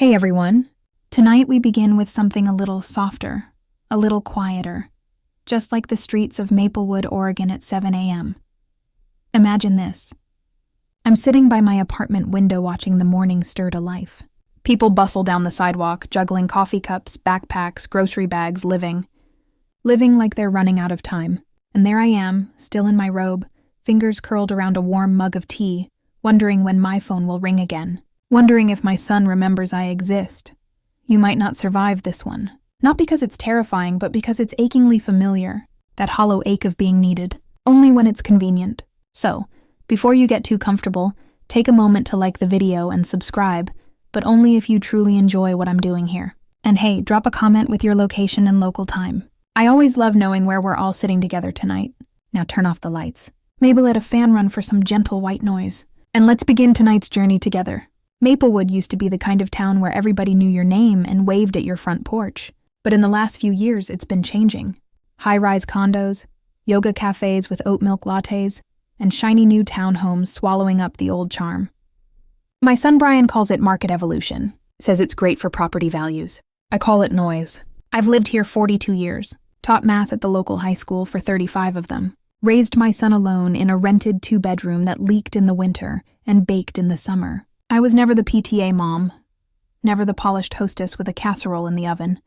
Hey everyone. Tonight we begin with something a little softer, a little quieter, just like the streets of Maplewood, Oregon at 7 a.m. Imagine this. I'm sitting by my apartment window watching the morning stir to life. People bustle down the sidewalk, juggling coffee cups, backpacks, grocery bags, living like they're running out of time. And there I am, still in my robe, fingers curled around a warm mug of tea, wondering when my phone will ring again. Wondering if my son remembers I exist. You might not survive this one. Not because it's terrifying, but because it's achingly familiar. That hollow ache of being needed. Only when it's convenient. So, before you get too comfortable, take a moment to like the video and subscribe, but only if you truly enjoy what I'm doing here. And hey, drop a comment with your location and local time. I always love knowing where we're all sitting together tonight. Now turn off the lights. Maybe let a fan run for some gentle white noise. And let's begin tonight's journey together. Maplewood used to be the kind of town where everybody knew your name and waved at your front porch. But in the last few years, it's been changing. High-rise condos, yoga cafes with oat milk lattes, and shiny new townhomes swallowing up the old charm. My son Brian calls it market evolution, says it's great for property values. I call it noise. I've lived here 42 years, taught math at the local high school for 35 of them, raised my son alone in a rented 2-bedroom that leaked in the winter and baked in the summer. I was never the PTA mom, never the polished hostess with a casserole in the oven,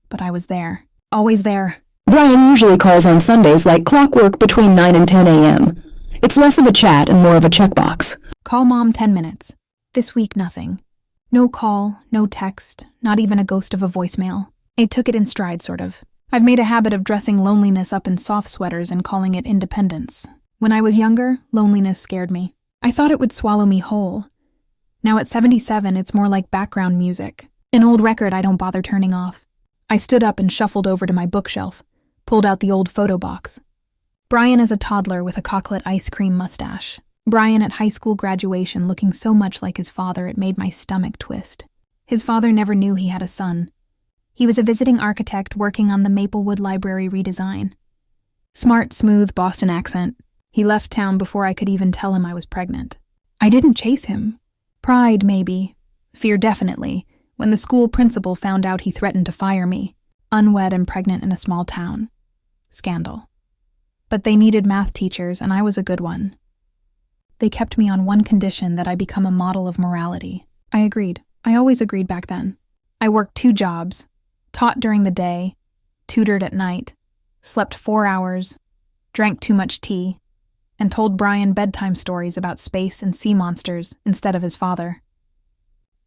but I was there. Always there. Brian usually calls on Sundays like clockwork between 9 and 10 a.m. It's less of a chat and more of a checkbox. Call mom 10 minutes. This week, nothing. No call, no text, not even a ghost of a voicemail. I took it in stride, sort of. I've made a habit of dressing loneliness up in soft sweaters and calling it independence. When I was younger, loneliness scared me. I thought it would swallow me whole. Now at 77, it's more like background music. An old record I don't bother turning off. I stood up and shuffled over to my bookshelf, pulled out the old photo box. Brian as a toddler with a chocolate ice cream mustache. Brian at high school graduation looking so much like his father it made my stomach twist. His father never knew he had a son. He was a visiting architect working on the Maplewood Library redesign. Smart, smooth Boston accent. He left town before I could even tell him I was pregnant. I didn't chase him. Pride, maybe. Fear, definitely, when the school principal found out he threatened to fire me, unwed and pregnant in a small town. Scandal. But they needed math teachers, and I was a good one. They kept me on one condition, that I become a model of morality. I agreed. I always agreed back then. I worked 2 jobs, taught during the day, tutored at night, slept 4 hours, drank too much tea, and told Brian bedtime stories about space and sea monsters instead of his father.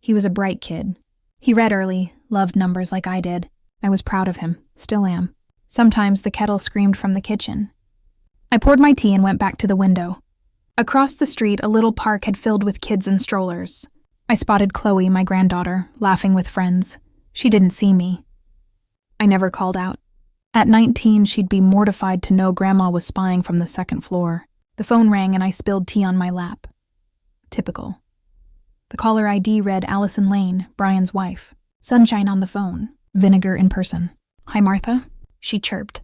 He was a bright kid. He read early, loved numbers like I did. I was proud of him, still am. Sometimes the kettle screamed from the kitchen. I poured my tea and went back to the window. Across the street, a little park had filled with kids and strollers. I spotted Chloe, my granddaughter, laughing with friends. She didn't see me. I never called out. At 19, she'd be mortified to know Grandma was spying from the 2nd floor. The phone rang and I spilled tea on my lap. Typical. The caller ID read Allison Lane, Brian's wife. Sunshine on the phone. Vinegar in person. Hi, Martha? She chirped.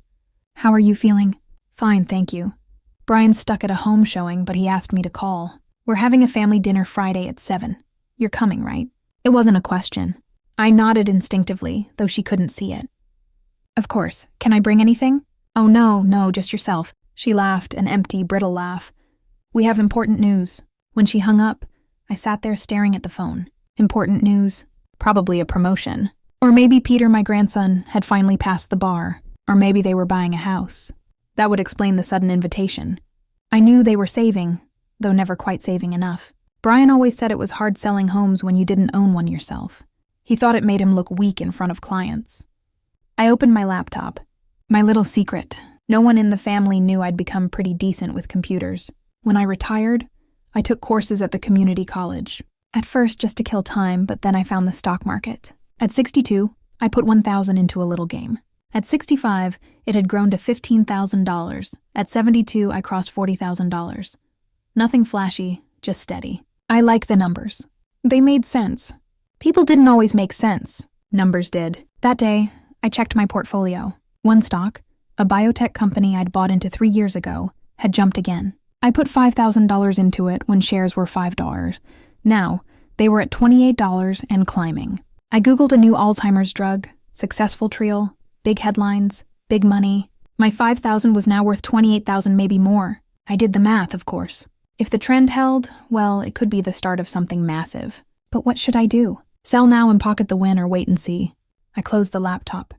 How are you feeling? Fine, thank you. Brian's stuck at a home showing, but he asked me to call. We're having a family dinner Friday at 7. You're coming, right? It wasn't a question. I nodded instinctively, though she couldn't see it. Of course. Can I bring anything? Oh, no, just yourself. She laughed, an empty, brittle laugh. We have important news. When she hung up, I sat there staring at the phone. Important news. Probably a promotion. Or maybe Peter, my grandson, had finally passed the bar. Or maybe they were buying a house. That would explain the sudden invitation. I knew they were saving, though never quite saving enough. Brian always said it was hard selling homes when you didn't own one yourself. He thought it made him look weak in front of clients. I opened my laptop. My little secret. No one in the family knew I'd become pretty decent with computers. When I retired, I took courses at the community college. At first just to kill time, but then I found the stock market. At 62, I put $1,000 into a little game. At 65, it had grown to $15,000. At 72, I crossed $40,000. Nothing flashy, just steady. I like the numbers. They made sense. People didn't always make sense. Numbers did. That day, I checked my portfolio. One stock, a biotech company I'd bought into 3 years ago, had jumped again. I put $5,000 into it when shares were $5. Now, they were at $28 and climbing. I Googled a new Alzheimer's drug, successful trial, big headlines, big money. My $5,000 was now worth $28,000, maybe more. I did the math, of course. If the trend held, well, it could be the start of something massive. But what should I do? Sell now and pocket the win or wait and see? I closed the laptop.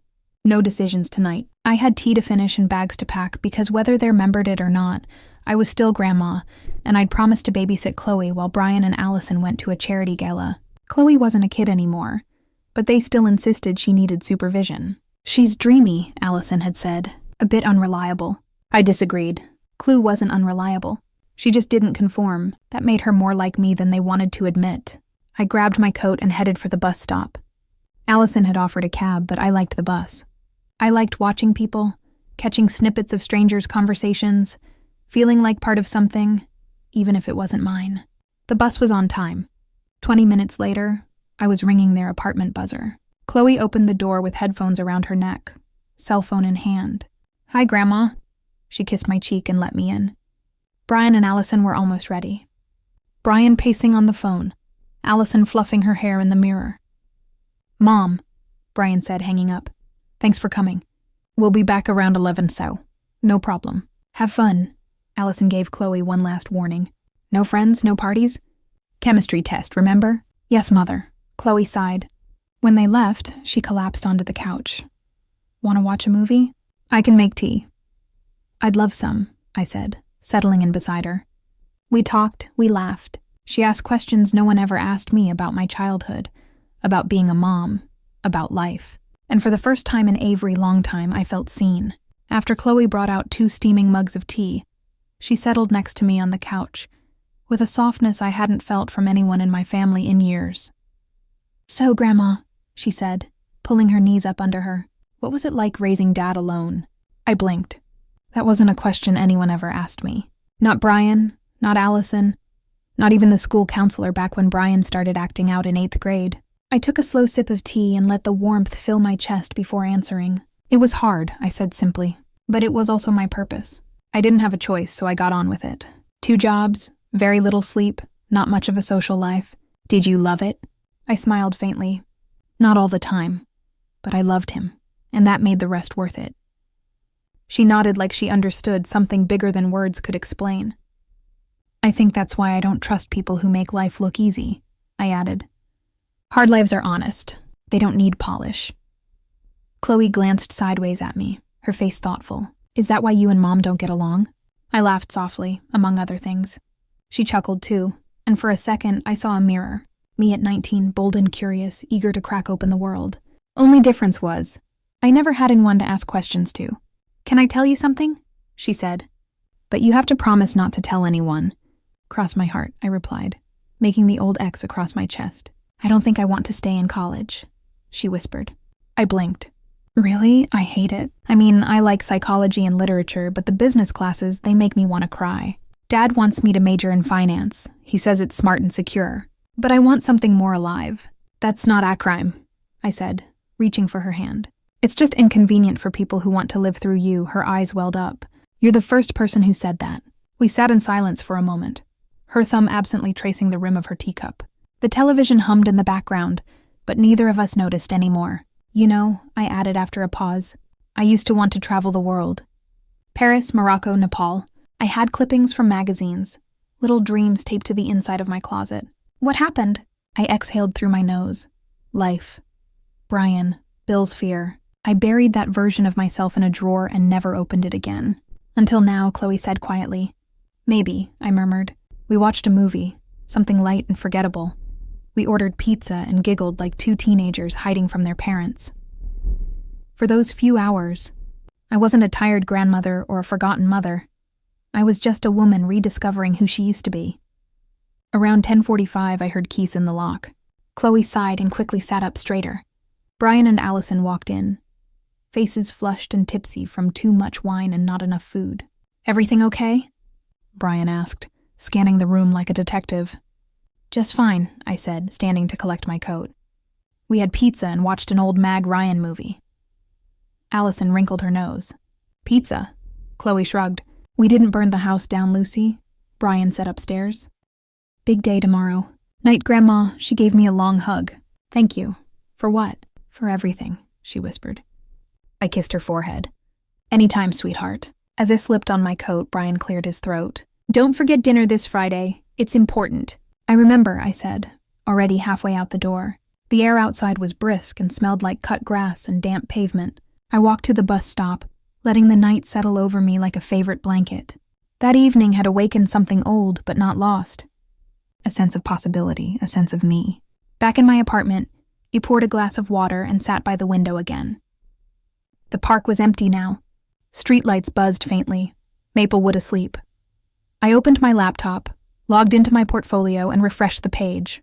No decisions tonight. I had tea to finish and bags to pack because whether they remembered it or not, I was still Grandma, and I'd promised to babysit Chloe while Brian and Allison went to a charity gala. Chloe wasn't a kid anymore, but they still insisted she needed supervision. She's dreamy, Allison had said, a bit unreliable. I disagreed. Chloe wasn't unreliable. She just didn't conform. That made her more like me than they wanted to admit. I grabbed my coat and headed for the bus stop. Allison had offered a cab, but I liked the bus. I liked watching people, catching snippets of strangers' conversations, feeling like part of something, even if it wasn't mine. The bus was on time. 20 minutes later, I was ringing their apartment buzzer. Chloe opened the door with headphones around her neck, cell phone in hand. "Hi, Grandma." She kissed my cheek and let me in. Brian and Allison were almost ready. Brian pacing on the phone, Allison fluffing her hair in the mirror. "Mom," Brian said, hanging up. "Thanks for coming. We'll be back around 11, so no problem. Have fun." Allison gave Chloe one last warning. "No friends, no parties?" "Chemistry test, remember?" "Yes, Mother." Chloe sighed. When they left, she collapsed onto the couch. "Want to watch a movie? I can make tea." "I'd love some," I said, settling in beside her. We talked, we laughed. She asked questions no one ever asked me about my childhood, about being a mom, about life. And for the first time in Avery long time, I felt seen. After Chloe brought out 2 steaming mugs of tea, she settled next to me on the couch, with a softness I hadn't felt from anyone in my family in years. "So, Grandma," she said, pulling her knees up under her, "what was it like raising Dad alone?" I blinked. That wasn't a question anyone ever asked me. Not Brian, not Allison, not even the school counselor back when Brian started acting out in 8th grade. I took a slow sip of tea and let the warmth fill my chest before answering. "It was hard," I said simply, "but it was also my purpose. I didn't have a choice, so I got on with it. 2 jobs, very little sleep, not much of a social life. Did you love it?" I smiled faintly. "Not all the time, but I loved him, and that made the rest worth it." She nodded like she understood something bigger than words could explain. "I think that's why I don't trust people who make life look easy," I added. "Hard lives are honest. They don't need polish." Chloe glanced sideways at me, her face thoughtful. "Is that why you and Mom don't get along?" I laughed softly, among other things. She chuckled too, and for a second I saw a mirror. Me at 19, bold and curious, eager to crack open the world. Only difference was, I never had anyone to ask questions to. "Can I tell you something?" she said. "But you have to promise not to tell anyone." "Cross my heart," I replied, making the old X across my chest. "I don't think I want to stay in college," she whispered. I blinked. "Really? I hate it. I mean, I like psychology and literature, but the business classes, they make me want to cry. Dad wants me to major in finance. He says it's smart and secure. But I want something more alive." "That's not a crime," I said, reaching for her hand. "It's just inconvenient for people who want to live through you." Her eyes welled up. "You're the first person who said that." We sat in silence for a moment, her thumb absently tracing the rim of her teacup. The television hummed in the background, but neither of us noticed anymore. "You know," I added after a pause, "I used to want to travel the world. Paris, Morocco, Nepal. I had clippings from magazines, little dreams taped to the inside of my closet. What happened?" I exhaled through my nose. Life. Brian. Bill's fear. I buried that version of myself in a drawer and never opened it again. "Until now," Chloe said quietly. "Maybe," I murmured. We watched a movie, something light and forgettable. We ordered pizza and giggled like 2 teenagers hiding from their parents. For those few hours, I wasn't a tired grandmother or a forgotten mother. I was just a woman rediscovering who she used to be. Around 10:45, I heard keys in the lock. Chloe sighed and quickly sat up straighter. Brian and Allison walked in, faces flushed and tipsy from too much wine and not enough food. "Everything okay?" Brian asked, scanning the room like a detective. "Just fine," I said, standing to collect my coat. "We had pizza and watched an old Mag Ryan movie." Allison wrinkled her nose. "Pizza?" Chloe shrugged. "We didn't burn the house down, Lucy," Brian said upstairs. "Big day tomorrow. Night, Grandma." She gave me a long hug. "Thank you For what? For everything, she whispered. I kissed her forehead. Anytime, sweetheart. As I slipped on my coat, Brian cleared his throat. Don't forget dinner this Friday. It's important. I remember, I said, already halfway out the door. The air outside was brisk and smelled like cut grass and damp pavement. I walked to the bus stop, letting the night settle over me like a favorite blanket. That evening had awakened something old but not lost. A sense of possibility, a sense of me. Back in my apartment, he poured a glass of water and sat by the window again. The park was empty now. Streetlights buzzed faintly, Maplewood asleep. I opened my laptop, logged into my portfolio, and refreshed the page.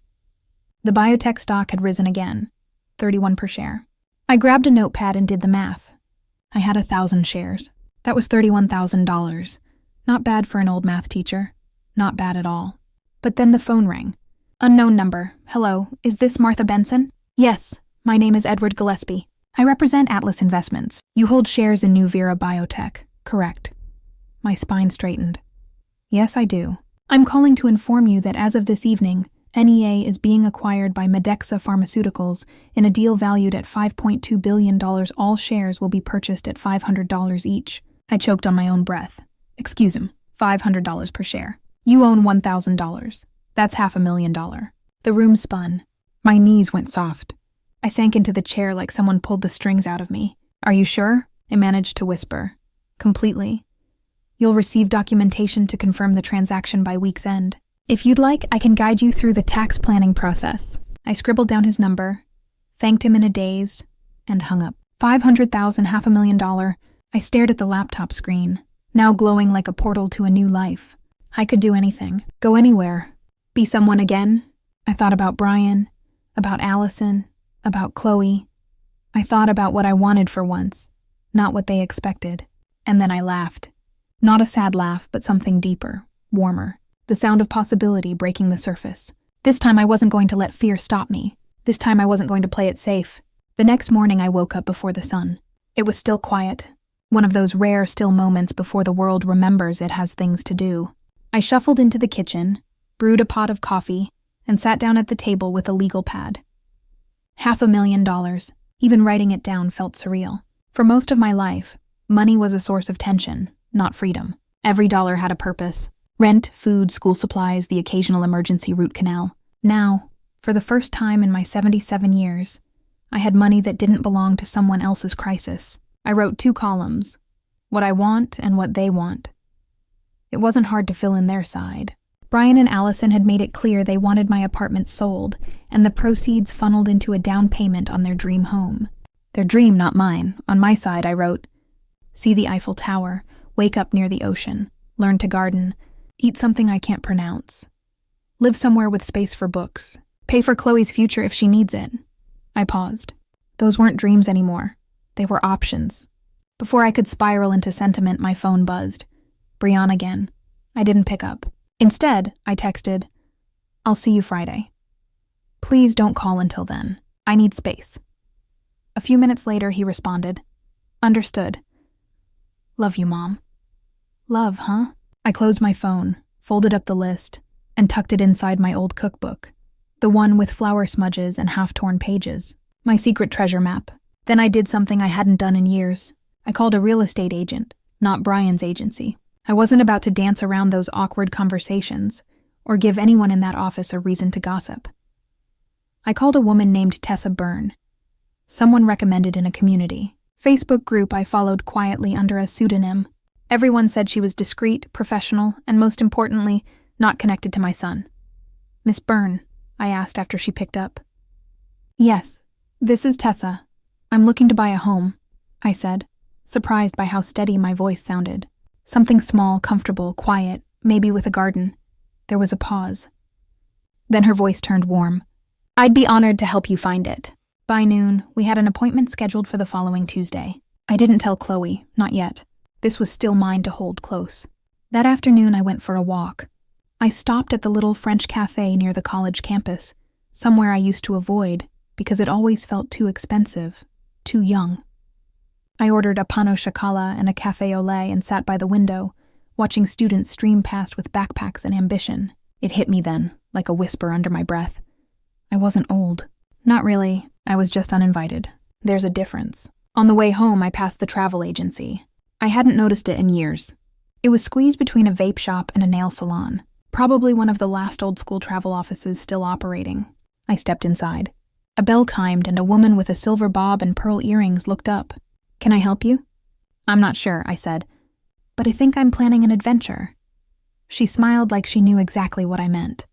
The biotech stock had risen again, 31 per share. I grabbed a notepad and did the math. I had 1,000 shares. That was $31,000. Not bad for an old math teacher. Not bad at all. But then the phone rang. Unknown number. Hello, is this Martha Benson? Yes, my name is Edward Gillespie. I represent Atlas Investments. You hold shares in Nuvera Biotech, correct? My spine straightened. Yes, I do. I'm calling to inform you that as of this evening, NEA is being acquired by Medexa Pharmaceuticals in a deal valued at $5.2 billion. All shares will be purchased at $500 each. I choked on my own breath. Excuse him, $500 per share. You own $1,000. That's $500,000. The room spun. My knees went soft. I sank into the chair like someone pulled the strings out of me. Are you sure? I managed to whisper. Completely. You'll receive documentation to confirm the transaction by week's end. If you'd like, I can guide you through the tax planning process. I scribbled down his number, thanked him in a daze, and hung up. $500,000, $500,000. I stared at the laptop screen, now glowing like a portal to a new life. I could do anything, go anywhere, be someone again. I thought about Brian, about Allison, about Chloe. I thought about what I wanted for once, not what they expected. And then I laughed. Not a sad laugh, but something deeper, warmer. The sound of possibility breaking the surface. This time I wasn't going to let fear stop me. This time I wasn't going to play it safe. The next morning I woke up before the sun. It was still quiet. One of those rare still moments before the world remembers it has things to do. I shuffled into the kitchen, brewed a pot of coffee, and sat down at the table with a legal pad. $500,000. Even writing it down felt surreal. For most of my life, money was a source of tension, not freedom. Every dollar had a purpose. Rent, food, school supplies, the occasional emergency root canal. Now, for the first time in my 77 years, I had money that didn't belong to someone else's crisis. I wrote 2 columns, what I want and what they want. It wasn't hard to fill in their side. Brian and Allison had made it clear they wanted my apartment sold, and the proceeds funneled into a down payment on their dream home. Their dream, not mine. On my side, I wrote, see the Eiffel Tower, wake up near the ocean, learn to garden, eat something I can't pronounce, live somewhere with space for books, pay for Chloe's future if she needs it. I paused. Those weren't dreams anymore. They were options. Before I could spiral into sentiment, my phone buzzed. Brianna again. I didn't pick up. Instead, I texted, I'll see you Friday. Please don't call until then. I need space. A few minutes later, he responded, understood. Love you, Mom. Love, huh? I closed my phone, folded up the list, and tucked it inside my old cookbook, the one with flour smudges and half-torn pages, my secret treasure map. Then I did something I hadn't done in years. I called a real estate agent, not Brian's agency. I wasn't about to dance around those awkward conversations or give anyone in that office a reason to gossip. I called a woman named Tessa Byrne, someone recommended in a community Facebook group I followed quietly under a pseudonym. Everyone said she was discreet, professional, and most importantly, not connected to my son. Miss Byrne, I asked after she picked up. Yes, this is Tessa. I'm looking to buy a home, I said, surprised by how steady my voice sounded. Something small, comfortable, quiet, maybe with a garden. There was a pause. Then her voice turned warm. I'd be honored to help you find it. By noon, we had an appointment scheduled for the following Tuesday. I didn't tell Chloe, not yet. This was still mine to hold close. That afternoon, I went for a walk. I stopped at the little French cafe near the college campus, somewhere I used to avoid because it always felt too expensive, too young. I ordered a pain au chocolat and a café au lait and sat by the window, watching students stream past with backpacks and ambition. It hit me then, like a whisper under my breath. I wasn't old. Not really. I was just uninvited. There's a difference. On the way home, I passed the travel agency. I hadn't noticed it in years. It was squeezed between a vape shop and a nail salon, probably one of the last old-school travel offices still operating. I stepped inside. A bell chimed and a woman with a silver bob and pearl earrings looked up. "Can I help you?" "I'm not sure," I said, "but I think I'm planning an adventure." She smiled like she knew exactly what I meant.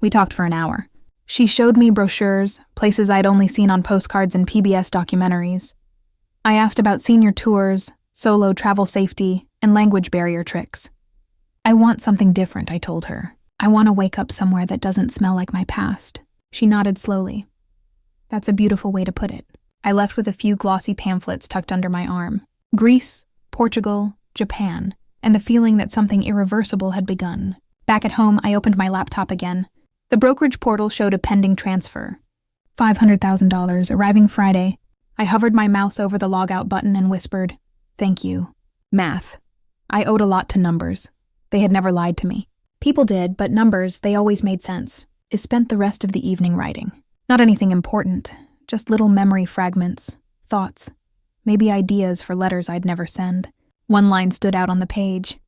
We talked for an hour. She showed me brochures, places I'd only seen on postcards and PBS documentaries. I asked about senior tours, solo travel safety, and language barrier tricks. "I want something different," I told her. "I want to wake up somewhere that doesn't smell like my past." She nodded slowly. "That's a beautiful way to put it." I left with a few glossy pamphlets tucked under my arm. Greece, Portugal, Japan, and the feeling that something irreversible had begun. Back at home, I opened my laptop again. The brokerage portal showed a pending transfer. $500,000, arriving Friday. I hovered my mouse over the logout button and whispered, "Thank you." Math. I owed a lot to numbers. They had never lied to me. People did, but numbers, they always made sense. I spent the rest of the evening writing. Not anything important, just little memory fragments, thoughts, maybe ideas for letters I'd never send. One line stood out on the page.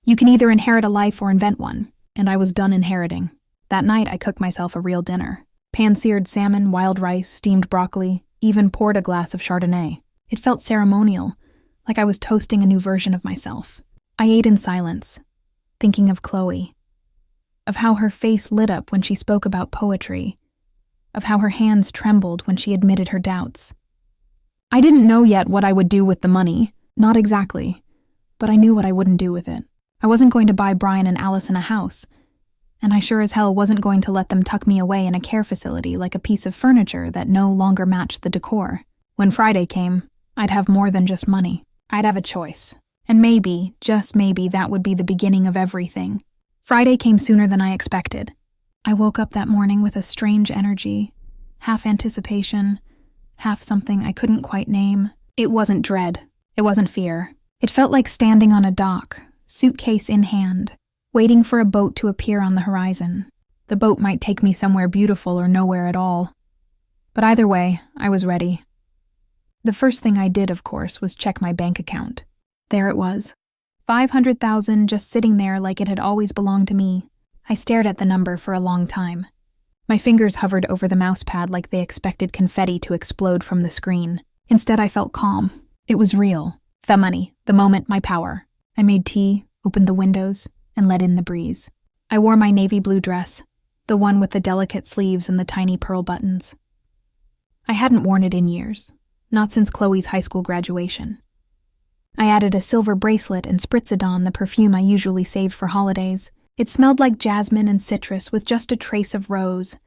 "You can either inherit a life or invent one," and I was done inheriting. That night, I cooked myself a real dinner. Pan-seared salmon, wild rice, steamed broccoli, even poured a glass of Chardonnay. It felt ceremonial, like I was toasting a new version of myself. I ate in silence, thinking of Chloe, of how her face lit up when she spoke about poetry, of how her hands trembled when she admitted her doubts. I didn't know yet what I would do with the money, not exactly, but I knew what I wouldn't do with it. I wasn't going to buy Brian and Allison a house, and I sure as hell wasn't going to let them tuck me away in a care facility like a piece of furniture that no longer matched the decor. When Friday came, I'd have more than just money. I'd have a choice. And maybe, just maybe, that would be the beginning of everything. Friday came sooner than I expected. I woke up that morning with a strange energy, half anticipation, half something I couldn't quite name. It wasn't dread. It wasn't fear. It felt like standing on a dock, suitcase in hand, waiting for a boat to appear on the horizon. The boat might take me somewhere beautiful or nowhere at all. But either way, I was ready. The first thing I did, of course, was check my bank account. There it was. $500,000 just sitting there like it had always belonged to me. I stared at the number for a long time. My fingers hovered over the mouse pad like they expected confetti to explode from the screen. Instead, I felt calm. It was real. The money, the moment, my power. I made tea, opened the windows, and let in the breeze. I wore my navy blue dress, the one with the delicate sleeves and the tiny pearl buttons. I hadn't worn it in years, not since Chloe's high school graduation. I added a silver bracelet and Spritzadon, the perfume I usually saved for holidays. It smelled like jasmine and citrus with just a trace of rose.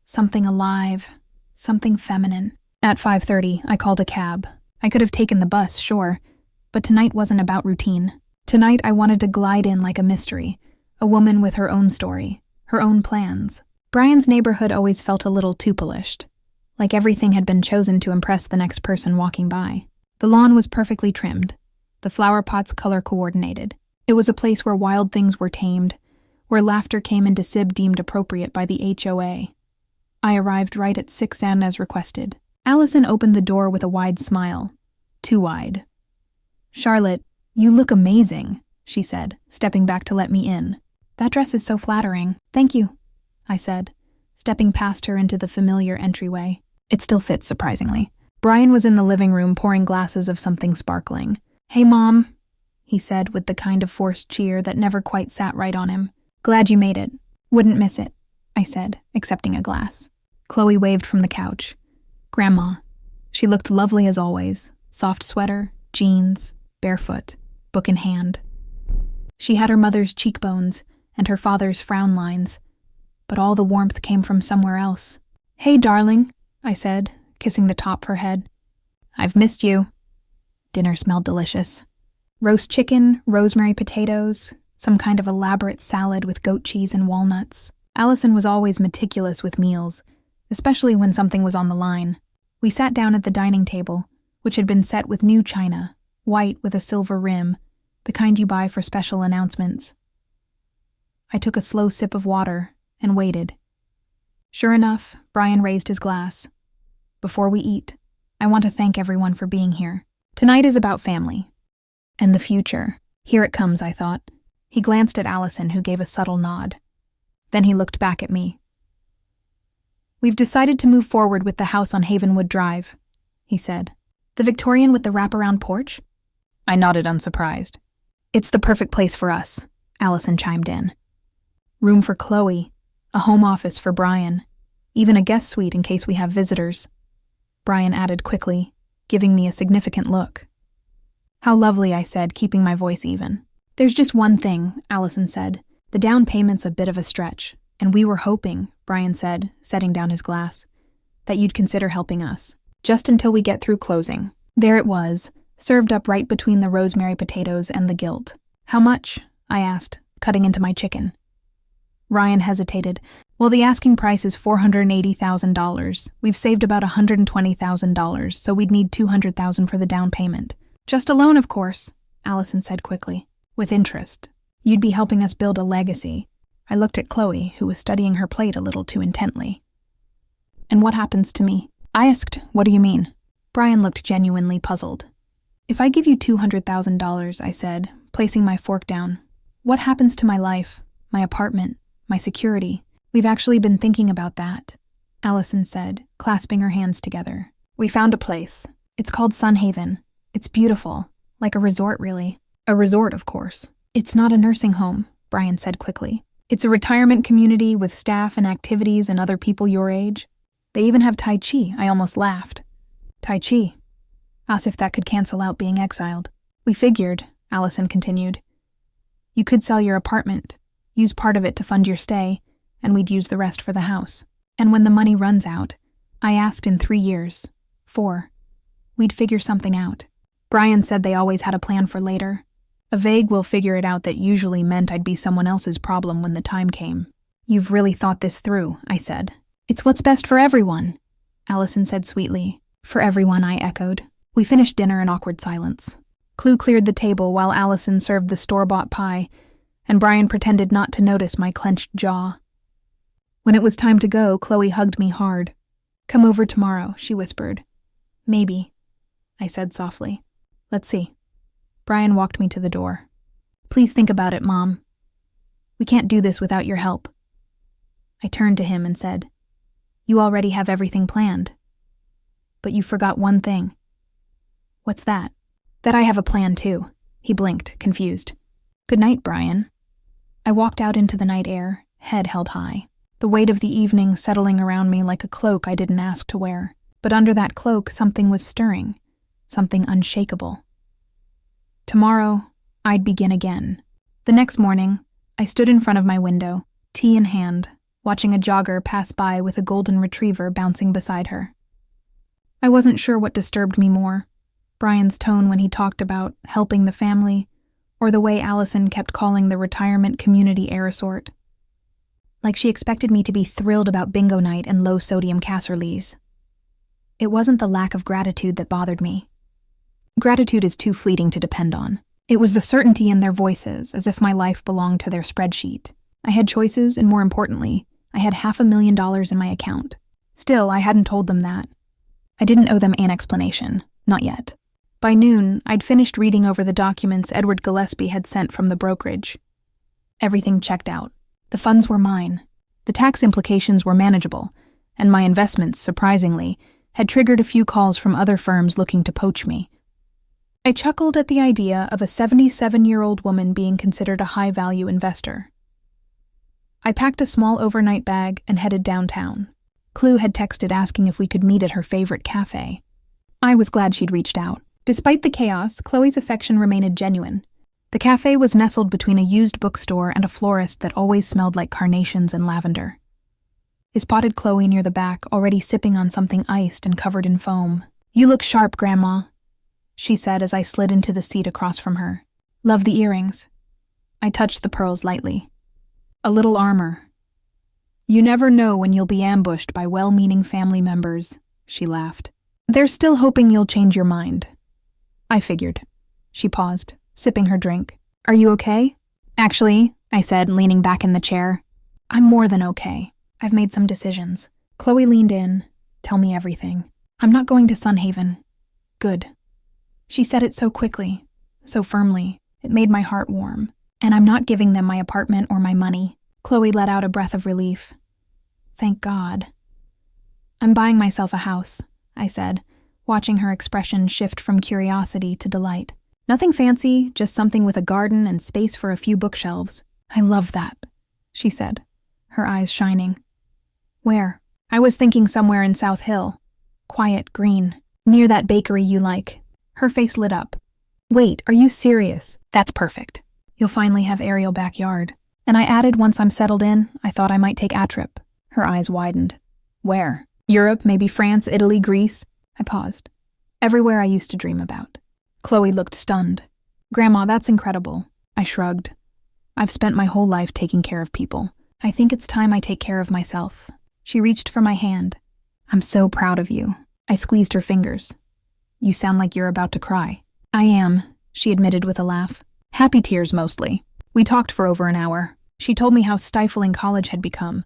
Something alive, something feminine. At 5:30, I called a cab. I could have taken the bus, sure, but tonight wasn't about routine. Tonight, I wanted to glide in like a mystery, a woman with her own story, her own plans. Brian's neighborhood always felt a little too polished, like everything had been chosen to impress the next person walking by. The lawn was perfectly trimmed, the flower pots color coordinated. It was a place where wild things were tamed, where laughter came into SIB deemed appropriate by the HOA. I arrived right at 6 as requested. Allison opened the door with a wide smile. Too wide. "Charlotte, you look amazing," she said, stepping back to let me in. "That dress is so flattering." "Thank you," I said, stepping past her into the familiar entryway. It still fits, surprisingly. Brian was in the living room pouring glasses of something sparkling. "Hey, Mom," he said with the kind of forced cheer that never quite sat right on him. "Glad you made it. Wouldn't miss it," I said, accepting a glass. Chloe waved from the couch. "Grandma." She looked lovely as always. Soft sweater, jeans, barefoot, book in hand. She had her mother's cheekbones and her father's frown lines, but all the warmth came from somewhere else. "Hey, darling," I said, kissing the top of her head. "I've missed you." Dinner smelled delicious. Roast chicken, rosemary potatoes, some kind of elaborate salad with goat cheese and walnuts. Allison was always meticulous with meals, especially when something was on the line. We sat down at the dining table, which had been set with new china, white with a silver rim, the kind you buy for special announcements. I took a slow sip of water and waited. Sure enough, Brian raised his glass. before we eat, I want to thank everyone for being here. Tonight is about family. And the future. Here it comes, I thought. He glanced at Allison, who gave a subtle nod. Then he looked back at me. We've decided to move forward with the house on Havenwood Drive, he said. The Victorian with the wraparound porch? I nodded, unsurprised. It's the perfect place for us, Allison chimed in. Room for Chloe, a home office for Brian, even a guest suite in case we have visitors. Brian added quickly, giving me a significant look. How lovely, I said, keeping my voice even. There's just one thing, Allison said. The down payment's a bit of a stretch, and we were hoping, Brian said, setting down his glass, that you'd consider helping us, just until we get through closing. There it was, served up right between the rosemary potatoes and the gilt. How much? I asked, cutting into my chicken. Ryan hesitated. Well, the asking price is $480,000. We've saved about $120,000, so we'd need $200,000 for the down payment. Just a loan, of course, Allison said quickly. With interest. You'd be helping us build a legacy. I looked at Chloe, who was studying her plate a little too intently. And what happens to me? I asked, what do you mean? Brian looked genuinely puzzled. If I give you $200,000, I said, placing my fork down, what happens to my life, my apartment, my security? We've actually been thinking about that, Allison said, clasping her hands together. We found a place. It's called Sunhaven. It's beautiful, like a resort, really. A resort, of course. It's not a nursing home, Brian said quickly. It's a retirement community with staff and activities and other people your age. They even have Tai Chi. I almost laughed. Tai Chi. As if that could cancel out being exiled. We figured, Allison continued. You could sell your apartment, use part of it to fund your stay, and we'd use the rest for the house. And when the money runs out, I asked in 3 years, 4, we'd figure something out. Brian said they always had a plan for later. A vague "we'll figure it out" that usually meant I'd be someone else's problem when the time came. You've really thought this through, I said. It's what's best for everyone, Allison said sweetly. For everyone, I echoed. We finished dinner in awkward silence. Clue cleared the table while Allison served the store-bought pie, and Brian pretended not to notice my clenched jaw. When it was time to go, Chloe hugged me hard. Come over tomorrow, she whispered. Maybe, I said softly. Let's see. Brian walked me to the door. Please think about it, Mom. We can't do this without your help. I turned to him and said, You already have everything planned. But you forgot one thing. What's that? That I have a plan too. He blinked, confused. Good night, Brian. I walked out into the night air, head held high. The weight of the evening settling around me like a cloak I didn't ask to wear. But under that cloak, something was stirring. Something unshakable. Tomorrow, I'd begin again. The next morning, I stood in front of my window, tea in hand, watching a jogger pass by with a golden retriever bouncing beside her. I wasn't sure what disturbed me more, Brian's tone when he talked about helping the family, or the way Allison kept calling the retirement community a resort. Like she expected me to be thrilled about bingo night and low-sodium casseroles. It wasn't the lack of gratitude that bothered me. Gratitude is too fleeting to depend on. It was the certainty in their voices, as if my life belonged to their spreadsheet. I had choices, and more importantly, I had $500,000 in my account. Still, I hadn't told them that. I didn't owe them an explanation. Not yet. By noon, I'd finished reading over the documents Edward Gillespie had sent from the brokerage. Everything checked out. The funds were mine. The tax implications were manageable, and my investments, surprisingly, had triggered a few calls from other firms looking to poach me. I chuckled at the idea of a 77-year-old woman being considered a high-value investor. I packed a small overnight bag and headed downtown. Clue had texted asking if we could meet at her favorite cafe. I was glad she'd reached out. Despite the chaos, Chloe's affection remained genuine. The cafe was nestled between a used bookstore and a florist that always smelled like carnations and lavender. I spotted Chloe near the back, already sipping on something iced and covered in foam. You look sharp, Grandma, she said as I slid into the seat across from her. Love the earrings. I touched the pearls lightly. A little armor. You never know when you'll be ambushed by well-meaning family members, she laughed. They're still hoping you'll change your mind. I figured. She paused, sipping her drink. Are you okay? Actually, I said, leaning back in the chair. I'm more than okay. I've made some decisions. Chloe leaned in. Tell me everything. I'm not going to Sunhaven. Good. She said it so quickly, so firmly, it made my heart warm. And I'm not giving them my apartment or my money. Chloe let out a breath of relief. Thank God. I'm buying myself a house, I said, watching her expression shift from curiosity to delight. Nothing fancy, just something with a garden and space for a few bookshelves. I love that, she said, her eyes shining. Where? I was thinking somewhere in South Hill. Quiet, green, near that bakery you like. Her face lit up. Wait, are you serious? That's perfect. You'll finally have aerial backyard. And I added once I'm settled in, I thought I might take a trip. Her eyes widened. Where? Europe, maybe France, Italy, Greece? I paused. Everywhere I used to dream about. Chloe looked stunned. Grandma, that's incredible. I shrugged. I've spent my whole life taking care of people. I think it's time I take care of myself. She reached for my hand. I'm so proud of you. I squeezed her fingers. You sound like you're about to cry. I am, she admitted with a laugh. Happy tears mostly. We talked for over an hour. She told me how stifling college had become,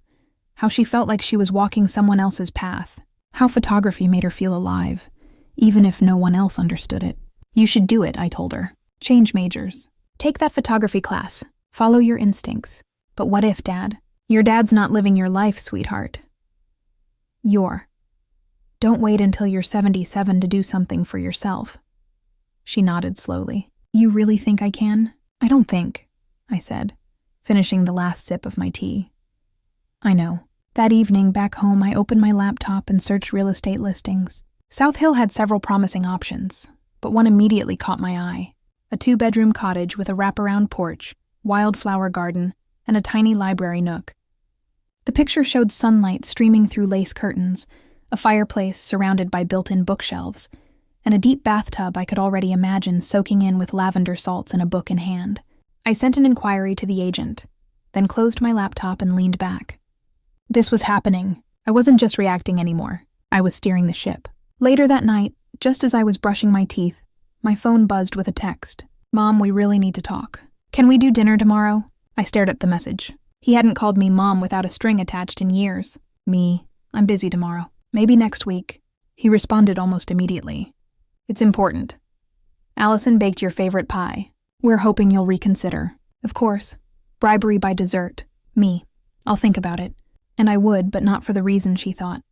how she felt like she was walking someone else's path, how photography made her feel alive, even if no one else understood it. You should do it, I told her. Change majors. Take that photography class. Follow your instincts. But what if, Dad? Your dad's not living your life, sweetheart. Don't wait until you're 77 to do something for yourself. She nodded slowly. You really think I can? I don't think, I said, finishing the last sip of my tea. I know. That evening, back home, I opened my laptop and searched real estate listings. South Hill had several promising options, but one immediately caught my eye. A 2-bedroom cottage with a wraparound porch, wildflower garden, and a tiny library nook. The picture showed sunlight streaming through lace curtains, a fireplace surrounded by built-in bookshelves, and a deep bathtub I could already imagine soaking in with lavender salts and a book in hand. I sent an inquiry to the agent, then closed my laptop and leaned back. This was happening. I wasn't just reacting anymore. I was steering the ship. Later that night, just as I was brushing my teeth, my phone buzzed with a text. Mom, we really need to talk. Can we do dinner tomorrow? I stared at the message. He hadn't called me Mom without a string attached in years. I'm busy tomorrow. Maybe next week. He responded almost immediately. It's important. Allison baked your favorite pie. We're hoping you'll reconsider. Of course. Bribery by dessert. I'll think about it. And I would, but not for the reason she thought.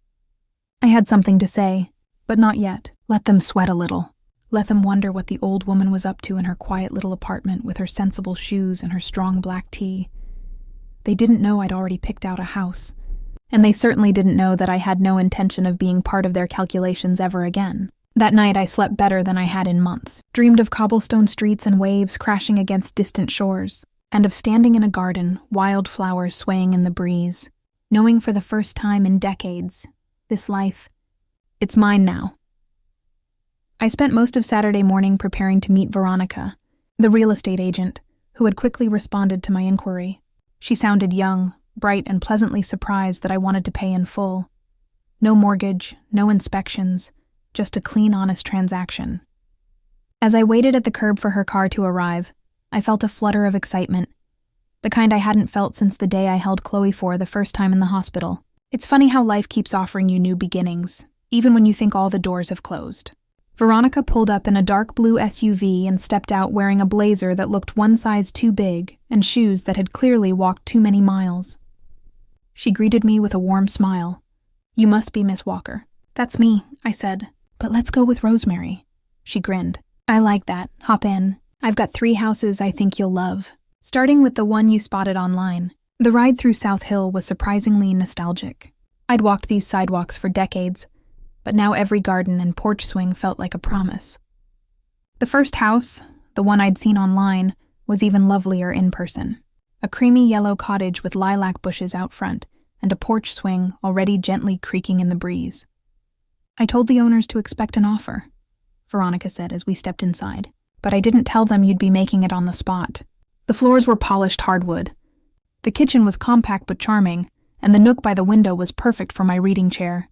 I had something to say, but not yet. Let them sweat a little. Let them wonder what the old woman was up to in her quiet little apartment with her sensible shoes and her strong black tea. They didn't know I'd already picked out a house. And they certainly didn't know that I had no intention of being part of their calculations ever again. That night I slept better than I had in months, dreamed of cobblestone streets and waves crashing against distant shores, and of standing in a garden, wildflowers swaying in the breeze, knowing for the first time in decades, this life, it's mine now. I spent most of Saturday morning preparing to meet Veronica, the real estate agent, who had quickly responded to my inquiry. She sounded young, bright, and pleasantly surprised that I wanted to pay in full. No mortgage, no inspections, just a clean, honest transaction. As I waited at the curb for her car to arrive, I felt a flutter of excitement, the kind I hadn't felt since the day I held Chloe for the first time in the hospital. It's funny how life keeps offering you new beginnings, even when you think all the doors have closed. Veronica pulled up in a dark blue SUV and stepped out wearing a blazer that looked one size too big and shoes that had clearly walked too many miles. She greeted me with a warm smile. You must be Miss Walker. That's me, I said. But let's go with Rosemary. She grinned. I like that. Hop in. I've got 3 houses I think you'll love. Starting with the one you spotted online. The ride through South Hill was surprisingly nostalgic. I'd walked these sidewalks for decades, but now every garden and porch swing felt like a promise. The first house, the one I'd seen online, was even lovelier in person. A creamy yellow cottage with lilac bushes out front and a porch swing already gently creaking in the breeze. I told the owners to expect an offer, Veronica said as we stepped inside, but I didn't tell them you'd be making it on the spot. The floors were polished hardwood. The kitchen was compact but charming, and the nook by the window was perfect for my reading chair.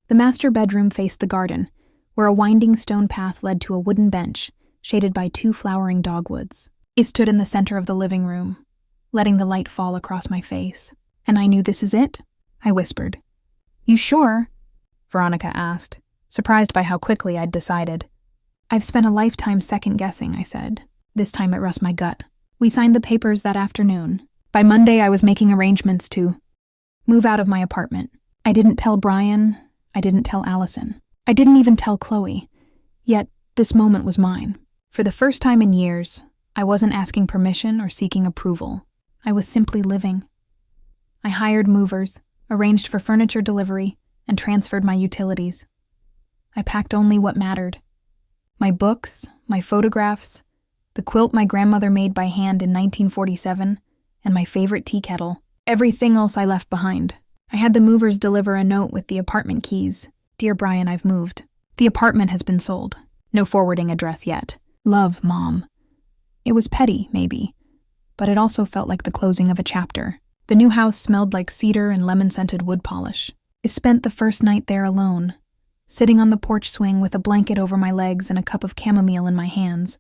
The master bedroom faced the garden, where a winding stone path led to a wooden bench, shaded by 2 flowering dogwoods. It stood in the center of the living room, letting the light fall across my face. And I knew this is it? I whispered. You sure? Veronica asked. surprised by how quickly I'd decided. I've spent a lifetime second-guessing, I said. This time it rushed my gut. We signed the papers that afternoon. By Monday, I was making arrangements to move out of my apartment. I didn't tell Brian. I didn't tell Allison. I didn't even tell Chloe. Yet, this moment was mine. For the first time in years, I wasn't asking permission or seeking approval. I was simply living. I hired movers, arranged for furniture delivery, and transferred my utilities. I packed only what mattered. My books, my photographs, the quilt my grandmother made by hand in 1947, and my favorite tea kettle. Everything else I left behind. I had the movers deliver a note with the apartment keys. Dear Brian, I've moved. The apartment has been sold. No forwarding address yet. Love, Mom. It was petty, maybe, but it also felt like the closing of a chapter. The new house smelled like cedar and lemon-scented wood polish. I spent the first night there alone, sitting on the porch swing with a blanket over my legs and a cup of chamomile in my hands,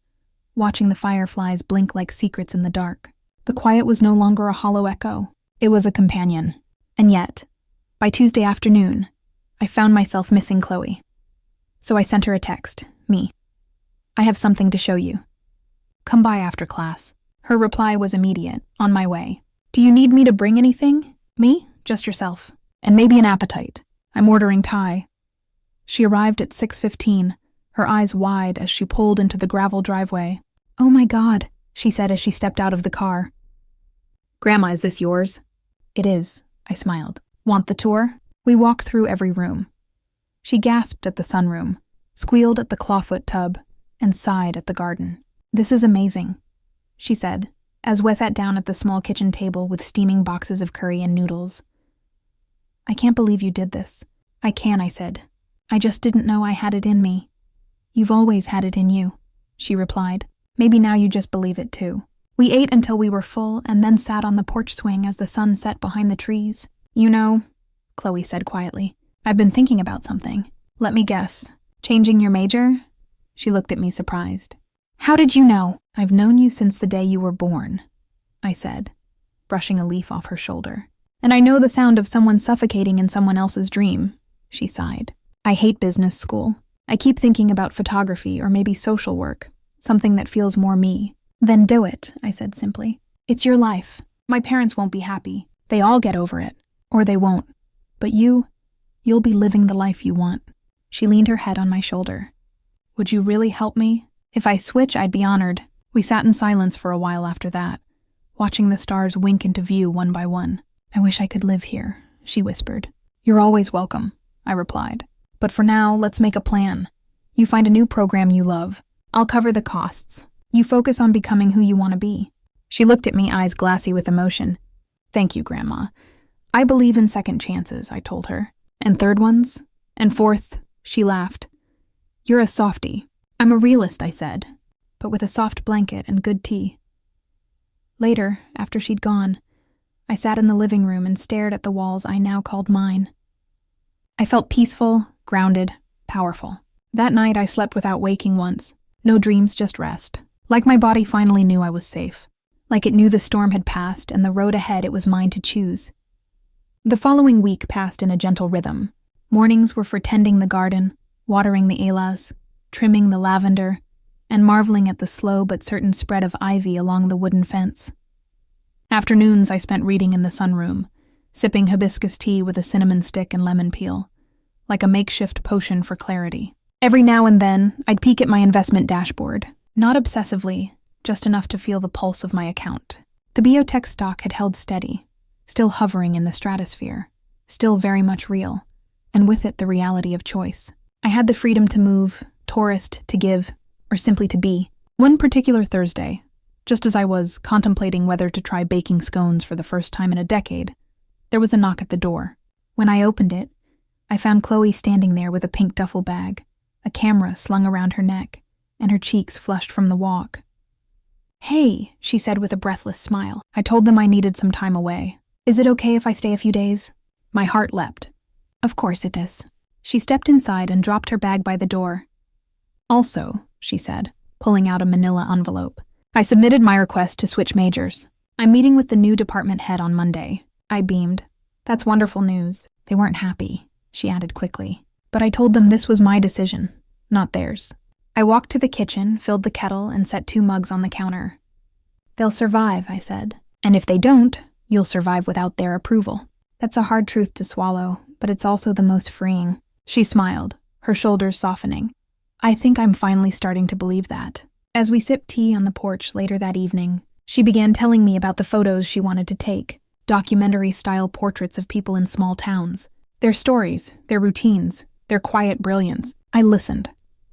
watching the fireflies blink like secrets in the dark. The quiet was no longer a hollow echo. It was a companion. And yet, by Tuesday afternoon, I found myself missing Chloe. So I sent her a text. Me. I have something to show you. Come by after class. Her reply was immediate. On my way. Do you need me to bring anything? Me? Just yourself. And maybe an appetite. I'm ordering Thai. She arrived at 6:15, her eyes wide as she pulled into the gravel driveway. Oh my God, she said as she stepped out of the car. Grandma, is this yours? It is, I smiled. Want the tour? We walked through every room. She gasped at the sunroom, squealed at the clawfoot tub, and sighed at the garden. This is amazing, she said, as Wes sat down at the small kitchen table with steaming boxes of curry and noodles. I can't believe you did this. I can, I said. I just didn't know I had it in me. You've always had it in you, she replied. Maybe now you just believe it too. We ate until we were full and then sat on the porch swing as the sun set behind the trees. You know, Chloe said quietly, I've been thinking about something. Let me guess. Changing your major? She looked at me surprised. How did you know? I've known you since the day you were born, I said, brushing a leaf off her shoulder. And I know the sound of someone suffocating in someone else's dream, she sighed. I hate business school. I keep thinking about photography or maybe social work, something that feels more me. Then do it, I said simply. It's your life. My parents won't be happy. They all get over it. Or they won't. But you'll be living the life you want. She leaned her head on my shoulder. Would you really help me? If I switch, I'd be honored. We sat in silence for a while after that, watching the stars wink into view one by one. I wish I could live here, she whispered. You're always welcome, I replied. But for now, let's make a plan. You find a new program you love. I'll cover the costs. You focus on becoming who you want to be. She looked at me, eyes glassy with emotion. Thank you, Grandma. I believe in second chances, I told her. And third ones? And fourth, she laughed. You're a softie. I'm a realist, I said, but with a soft blanket and good tea. Later, after she'd gone, I sat in the living room and stared at the walls I now called mine. I felt peaceful, grounded, powerful. That night I slept without waking once. No dreams, just rest. Like my body finally knew I was safe. Like it knew the storm had passed and the road ahead it was mine to choose. The following week passed in a gentle rhythm. Mornings were for tending the garden, watering the elas, trimming the lavender, and marveling at the slow but certain spread of ivy along the wooden fence. Afternoons I spent reading in the sunroom, sipping hibiscus tea with a cinnamon stick and lemon peel, like a makeshift potion for clarity. Every now and then, I'd peek at my investment dashboard, not obsessively, just enough to feel the pulse of my account. The biotech stock had held steady, still hovering in the stratosphere, still very much real, and with it the reality of choice. I had the freedom to move, tourist, to give, or simply to be. One particular Thursday, just as I was contemplating whether to try baking scones for the first time in a decade, there was a knock at the door. When I opened it, I found Chloe standing there with a pink duffel bag, a camera slung around her neck, and her cheeks flushed from the walk. Hey, she said with a breathless smile. I told them I needed some time away. Is it okay if I stay a few days? My heart leapt. Of course it is. She stepped inside and dropped her bag by the door. Also, she said, pulling out a manila envelope, I submitted my request to switch majors. I'm meeting with the new department head on Monday. I beamed. That's wonderful news. They weren't happy, she added quickly. but I told them this was my decision, not theirs. I walked to the kitchen, filled the kettle, and set 2 mugs on the counter. "They'll survive," I said. "And if they don't, you'll survive without their approval." That's a hard truth to swallow, but it's also the most freeing. She smiled, her shoulders softening. I think I'm finally starting to believe that. As we sipped tea on the porch later that evening, she began telling me about the photos she wanted to take, documentary-style portraits of people in small towns. Their stories, their routines, their quiet brilliance. I listened,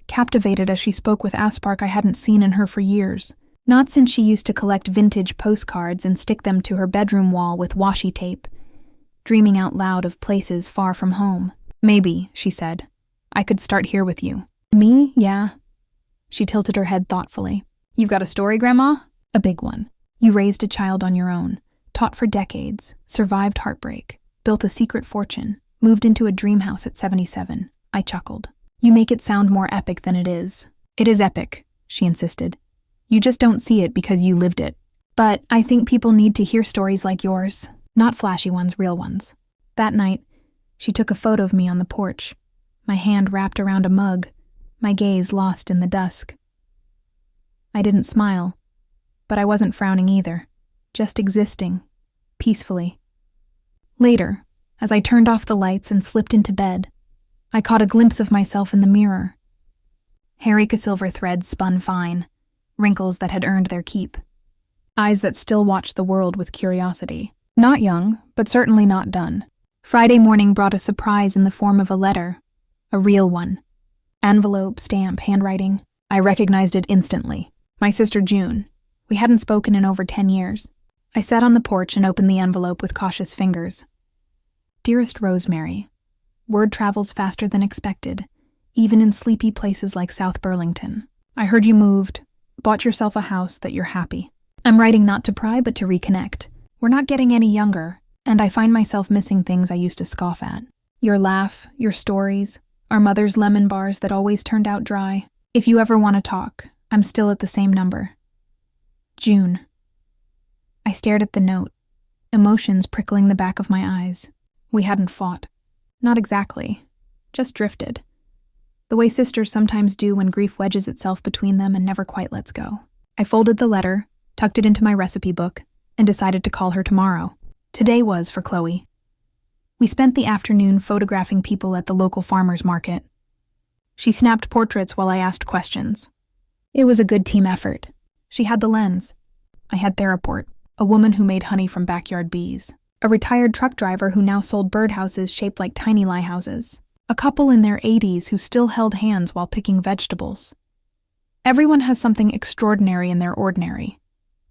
captivated as she spoke with a spark I hadn't seen in her for years. Not since she used to collect vintage postcards and stick them to her bedroom wall with washi tape, dreaming out loud of places far from home. "Maybe," she said, "I could start here with you." "Me? Yeah." She tilted her head thoughtfully. "You've got a story, Grandma?" "A big one. You raised a child on your own, taught for decades, survived heartbreak, built a secret fortune, moved into a dream house at 77. I chuckled. "You make it sound more epic than it is." "It is epic," she insisted. "You just don't see it because you lived it. But I think people need to hear stories like yours, not flashy ones, real ones." That night, she took a photo of me on the porch, my hand wrapped around a mug, my gaze lost in the dusk. I didn't smile, but I wasn't frowning either, just existing, peacefully. Later, as I turned off the lights and slipped into bed, I caught a glimpse of myself in the mirror. Harika silver threads spun fine, wrinkles that had earned their keep. Eyes that still watched the world with curiosity. Not young, but certainly not done. Friday morning brought a surprise in the form of a letter. A real one. Envelope, stamp, handwriting. I recognized it instantly. My sister June. We hadn't spoken in over 10 years. I sat on the porch and opened the envelope with cautious fingers. "Dearest Rosemary, word travels faster than expected, even in sleepy places like South Burlington. I heard you moved, bought yourself a house, that you're happy. I'm writing not to pry, but to reconnect. We're not getting any younger, and I find myself missing things I used to scoff at. Your laugh, your stories, our mother's lemon bars that always turned out dry. If you ever want to talk, I'm still at the same number. June." I stared at the note, emotions prickling the back of my eyes. We hadn't fought. Not exactly. Just drifted. The way sisters sometimes do when grief wedges itself between them and never quite lets go. I folded the letter, tucked it into my recipe book, and decided to call her tomorrow. Today was for Chloe. We spent the afternoon photographing people at the local farmer's market. She snapped portraits while I asked questions. It was a good team effort. She had the lens. I had Theraport, a woman who made honey from backyard bees. A retired truck driver who now sold birdhouses shaped like tiny lighthouses. A couple in their 80s who still held hands while picking vegetables. "Everyone has something extraordinary in their ordinary,"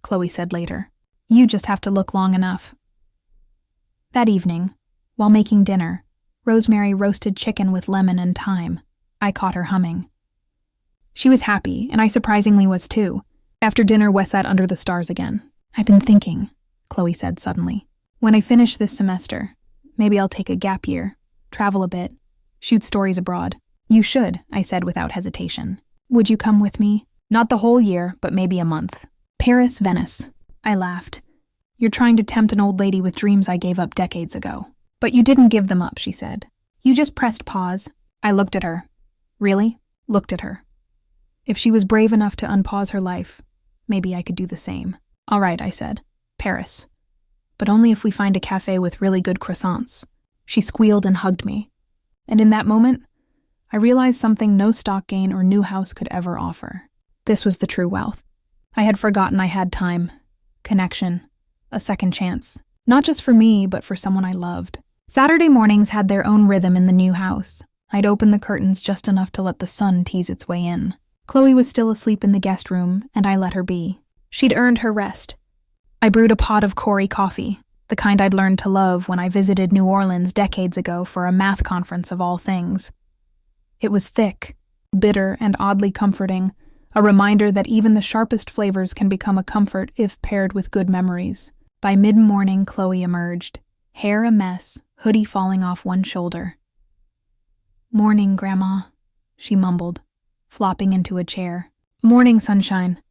Chloe said later. "You just have to look long enough." That evening, while making dinner, Rosemary roasted chicken with lemon and thyme. I caught her humming. She was happy, and I surprisingly was too. After dinner, Wes sat under the stars again. "I've been thinking," Chloe said suddenly. "When I finish this semester, maybe I'll take a gap year, travel a bit, shoot stories abroad." "You should," I said without hesitation. "Would you come with me?" "Not the whole year, but maybe a month." "Paris, Venice." I laughed. "You're trying to tempt an old lady with dreams I gave up decades ago." "But you didn't give them up," she said. "You just pressed pause." I looked at her. Really? Looked at her. If she was brave enough to unpause her life, maybe I could do the same. "All right," I said. "Paris. But only if we find a cafe with really good croissants." She squealed and hugged me. And in that moment, I realized something no stock gain or new house could ever offer. This was the true wealth. I had forgotten I had time, connection, a second chance. Not just for me, but for someone I loved. Saturday mornings had their own rhythm in the new house. I'd open the curtains just enough to let the sun tease its way in. Chloe was still asleep in the guest room, and I let her be. She'd earned her rest. I brewed a pot of Corey coffee, the kind I'd learned to love when I visited New Orleans decades ago for a math conference of all things. It was thick, bitter, and oddly comforting, a reminder that even the sharpest flavors can become a comfort if paired with good memories. By mid-morning, Chloe emerged, hair a mess, hoodie falling off one shoulder. "Morning, Grandma," she mumbled, flopping into a chair. "Morning, sunshine,"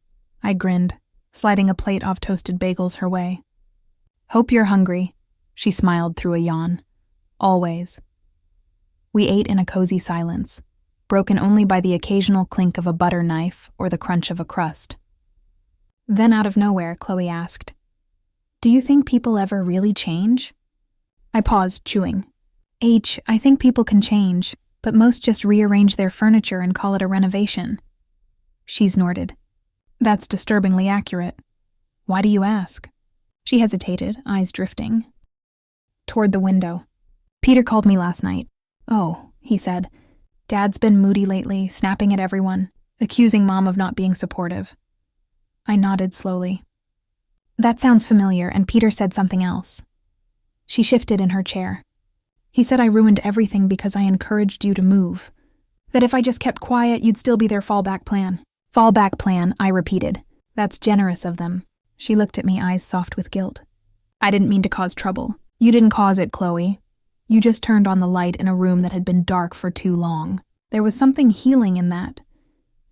I grinned, sliding a plate of toasted bagels her way. "Hope you're hungry," she smiled through a yawn. "Always." We ate in a cozy silence, broken only by the occasional clink of a butter knife or the crunch of a crust. Then out of nowhere, Chloe asked, "Do you think people ever really change?" I paused, chewing. I think people can change, but most just rearrange their furniture and call it a renovation." She snorted. "That's disturbingly accurate. Why do you ask?" She hesitated, eyes drifting toward the window. "Peter called me last night." "Oh," he said. "Dad's been moody lately, snapping at everyone, accusing Mom of not being supportive." I nodded slowly. "That sounds familiar, and Peter said something else." She shifted in her chair. "He said I ruined everything because I encouraged you to move. That if I just kept quiet, you'd still be their fallback plan." "Fallback plan," I repeated. "That's generous of them." She looked at me, eyes soft with guilt. "I didn't mean to cause trouble." "You didn't cause it, Chloe. You just turned on the light in a room that had been dark for too long." There was something healing in that.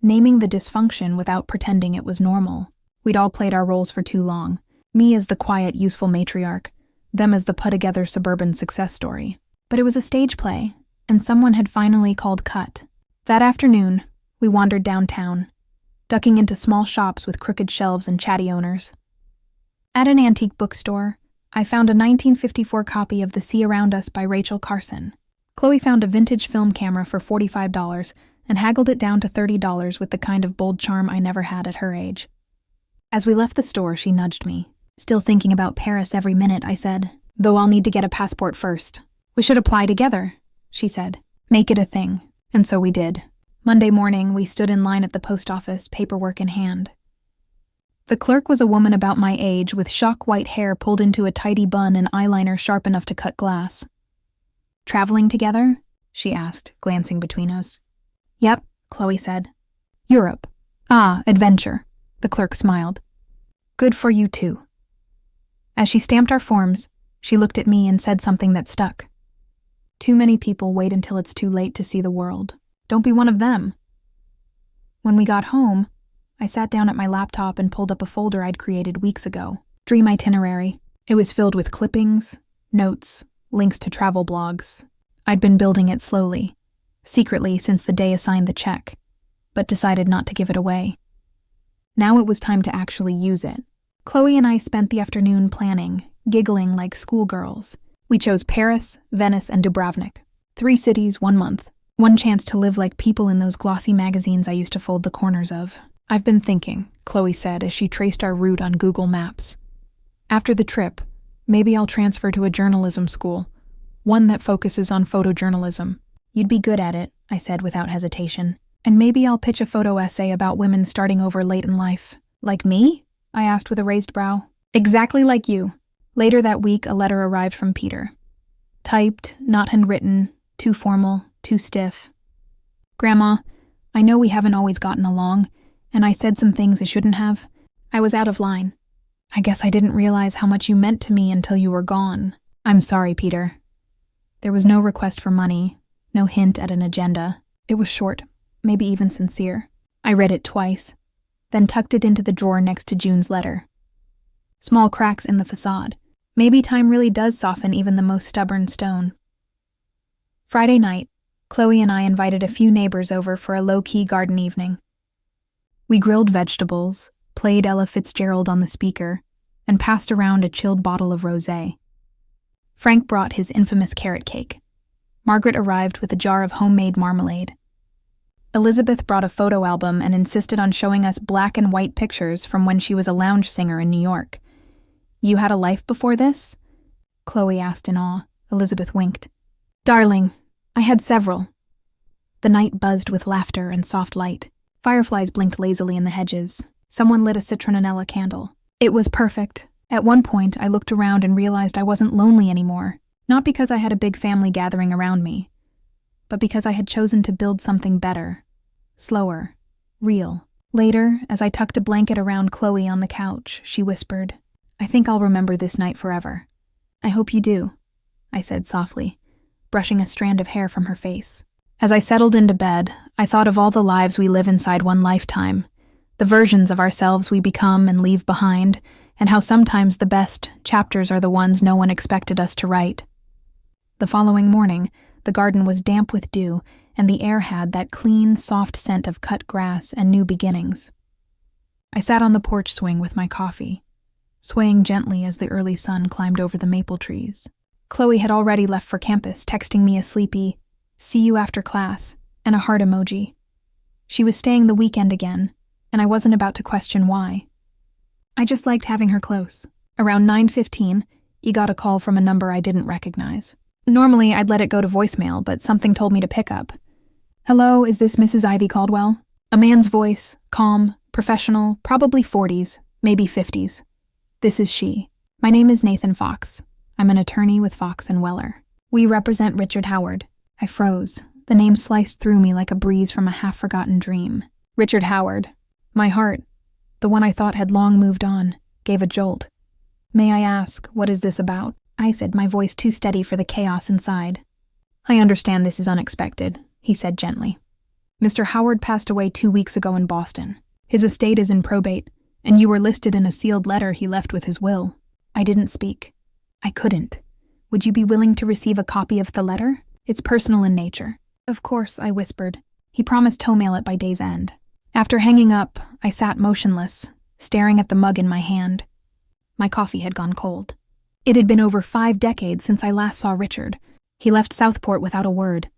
Naming the dysfunction without pretending it was normal. We'd all played our roles for too long. Me as the quiet, useful matriarch, them as the put-together suburban success story. But it was a stage play, and someone had finally called cut. That afternoon, we wandered downtown, ducking into small shops with crooked shelves and chatty owners. At an antique bookstore, I found a 1954 copy of The Sea Around Us by Rachel Carson. Chloe found a vintage film camera for $45 and haggled it down to $30 with the kind of bold charm I never had at her age. As we left the store, she nudged me. "Still thinking about Paris every minute," I said, "though I'll need to get a passport first." "We should apply together," she said. "Make it a thing." And so we did. Monday morning, we stood in line at the post office, paperwork in hand. The clerk was a woman about my age with shock white hair pulled into a tidy bun and eyeliner sharp enough to cut glass. "Traveling together?" she asked, glancing between us. "Yep," Chloe said. "Europe." "Ah, adventure." The clerk smiled. "Good for you too." As she stamped our forms, she looked at me and said something that stuck. "Too many people wait until it's too late to see the world. Don't be one of them." When we got home, I sat down at my laptop and pulled up a folder I'd created weeks ago. Dream itinerary. It was filled with clippings, notes, links to travel blogs. I'd been building it slowly, secretly since the day assigned the check, but decided not to give it away. Now it was time to actually use it. Chloe and I spent the afternoon planning, giggling like schoolgirls. We chose Paris, Venice, and Dubrovnik. 3 cities, 1 month. One chance to live like people in those glossy magazines I used to fold the corners of. "I've been thinking," Chloe said as she traced our route on Google Maps. "After the trip, maybe I'll transfer to a journalism school, one that focuses on photojournalism." "You'd be good at it," I said without hesitation. "And maybe I'll pitch a photo essay about women starting over late in life." "Like me?" I asked with a raised brow. "Exactly like you." Later that week, a letter arrived from Peter. Typed, not handwritten, too formal, too stiff. "Grandma, I know we haven't always gotten along, and I said some things I shouldn't have. I was out of line. I guess I didn't realize how much you meant to me until you were gone. I'm sorry, Peter." There was no request for money, no hint at an agenda. It was short, maybe even sincere. I read it twice, then tucked it into the drawer next to June's letter. Small cracks in the facade. Maybe time really does soften even the most stubborn stone. Friday night, Chloe and I invited a few neighbors over for a low-key garden evening. We grilled vegetables, played Ella Fitzgerald on the speaker, and passed around a chilled bottle of rosé. Frank brought his infamous carrot cake. Margaret arrived with a jar of homemade marmalade. Elizabeth brought a photo album and insisted on showing us black and white pictures from when she was a lounge singer in New York. "You had a life before this?" Chloe asked in awe. Elizabeth winked. "Darling, I had several." The night buzzed with laughter and soft light. Fireflies blinked lazily in the hedges. Someone lit a citronella candle. It was perfect. At one point, I looked around and realized I wasn't lonely anymore. Not because I had a big family gathering around me, but because I had chosen to build something better. Slower. Real. Later, as I tucked a blanket around Chloe on the couch, she whispered, "I think I'll remember this night forever." "I hope you do," I said softly, brushing a strand of hair from her face. As I settled into bed, I thought of all the lives we live inside one lifetime, the versions of ourselves we become and leave behind, and how sometimes the best chapters are the ones no one expected us to write. The following morning, The garden was damp with dew, and the air had that clean, soft scent of cut grass and new beginnings. I sat on the porch swing with my coffee, swaying gently as the early sun climbed over the maple trees. Chloe had already left for campus, texting me a sleepy, "See you after class," and a heart emoji. She was staying the weekend again, and I wasn't about to question why. I just liked having her close. Around 9:15, he got a call from a number I didn't recognize. Normally, I'd let it go to voicemail, but something told me to pick up. "Hello, is this Mrs. Ivy Caldwell?" A man's voice, calm, professional, probably 40s, maybe 50s. "This is she. My name is Nathan Fox. I'm an attorney with Fox and Weller. We represent Richard Howard." I froze. The name sliced through me like a breeze from a half-forgotten dream. Richard Howard. My heart, the one I thought had long moved on, gave a jolt. "May I ask, what is this about?" I said, my voice too steady for the chaos inside. "I understand this is unexpected," he said gently. "Mr. Howard passed away 2 weeks ago in Boston. His estate is in probate, and you were listed in a sealed letter he left with his will." I didn't speak. I couldn't. "Would you be willing to receive a copy of the letter? It's personal in nature." "Of course," I whispered. He promised to mail it by day's end. After hanging up, I sat motionless, staring at the mug in my hand. My coffee had gone cold. It had been over 5 decades since I last saw Richard. He left Southport without a word.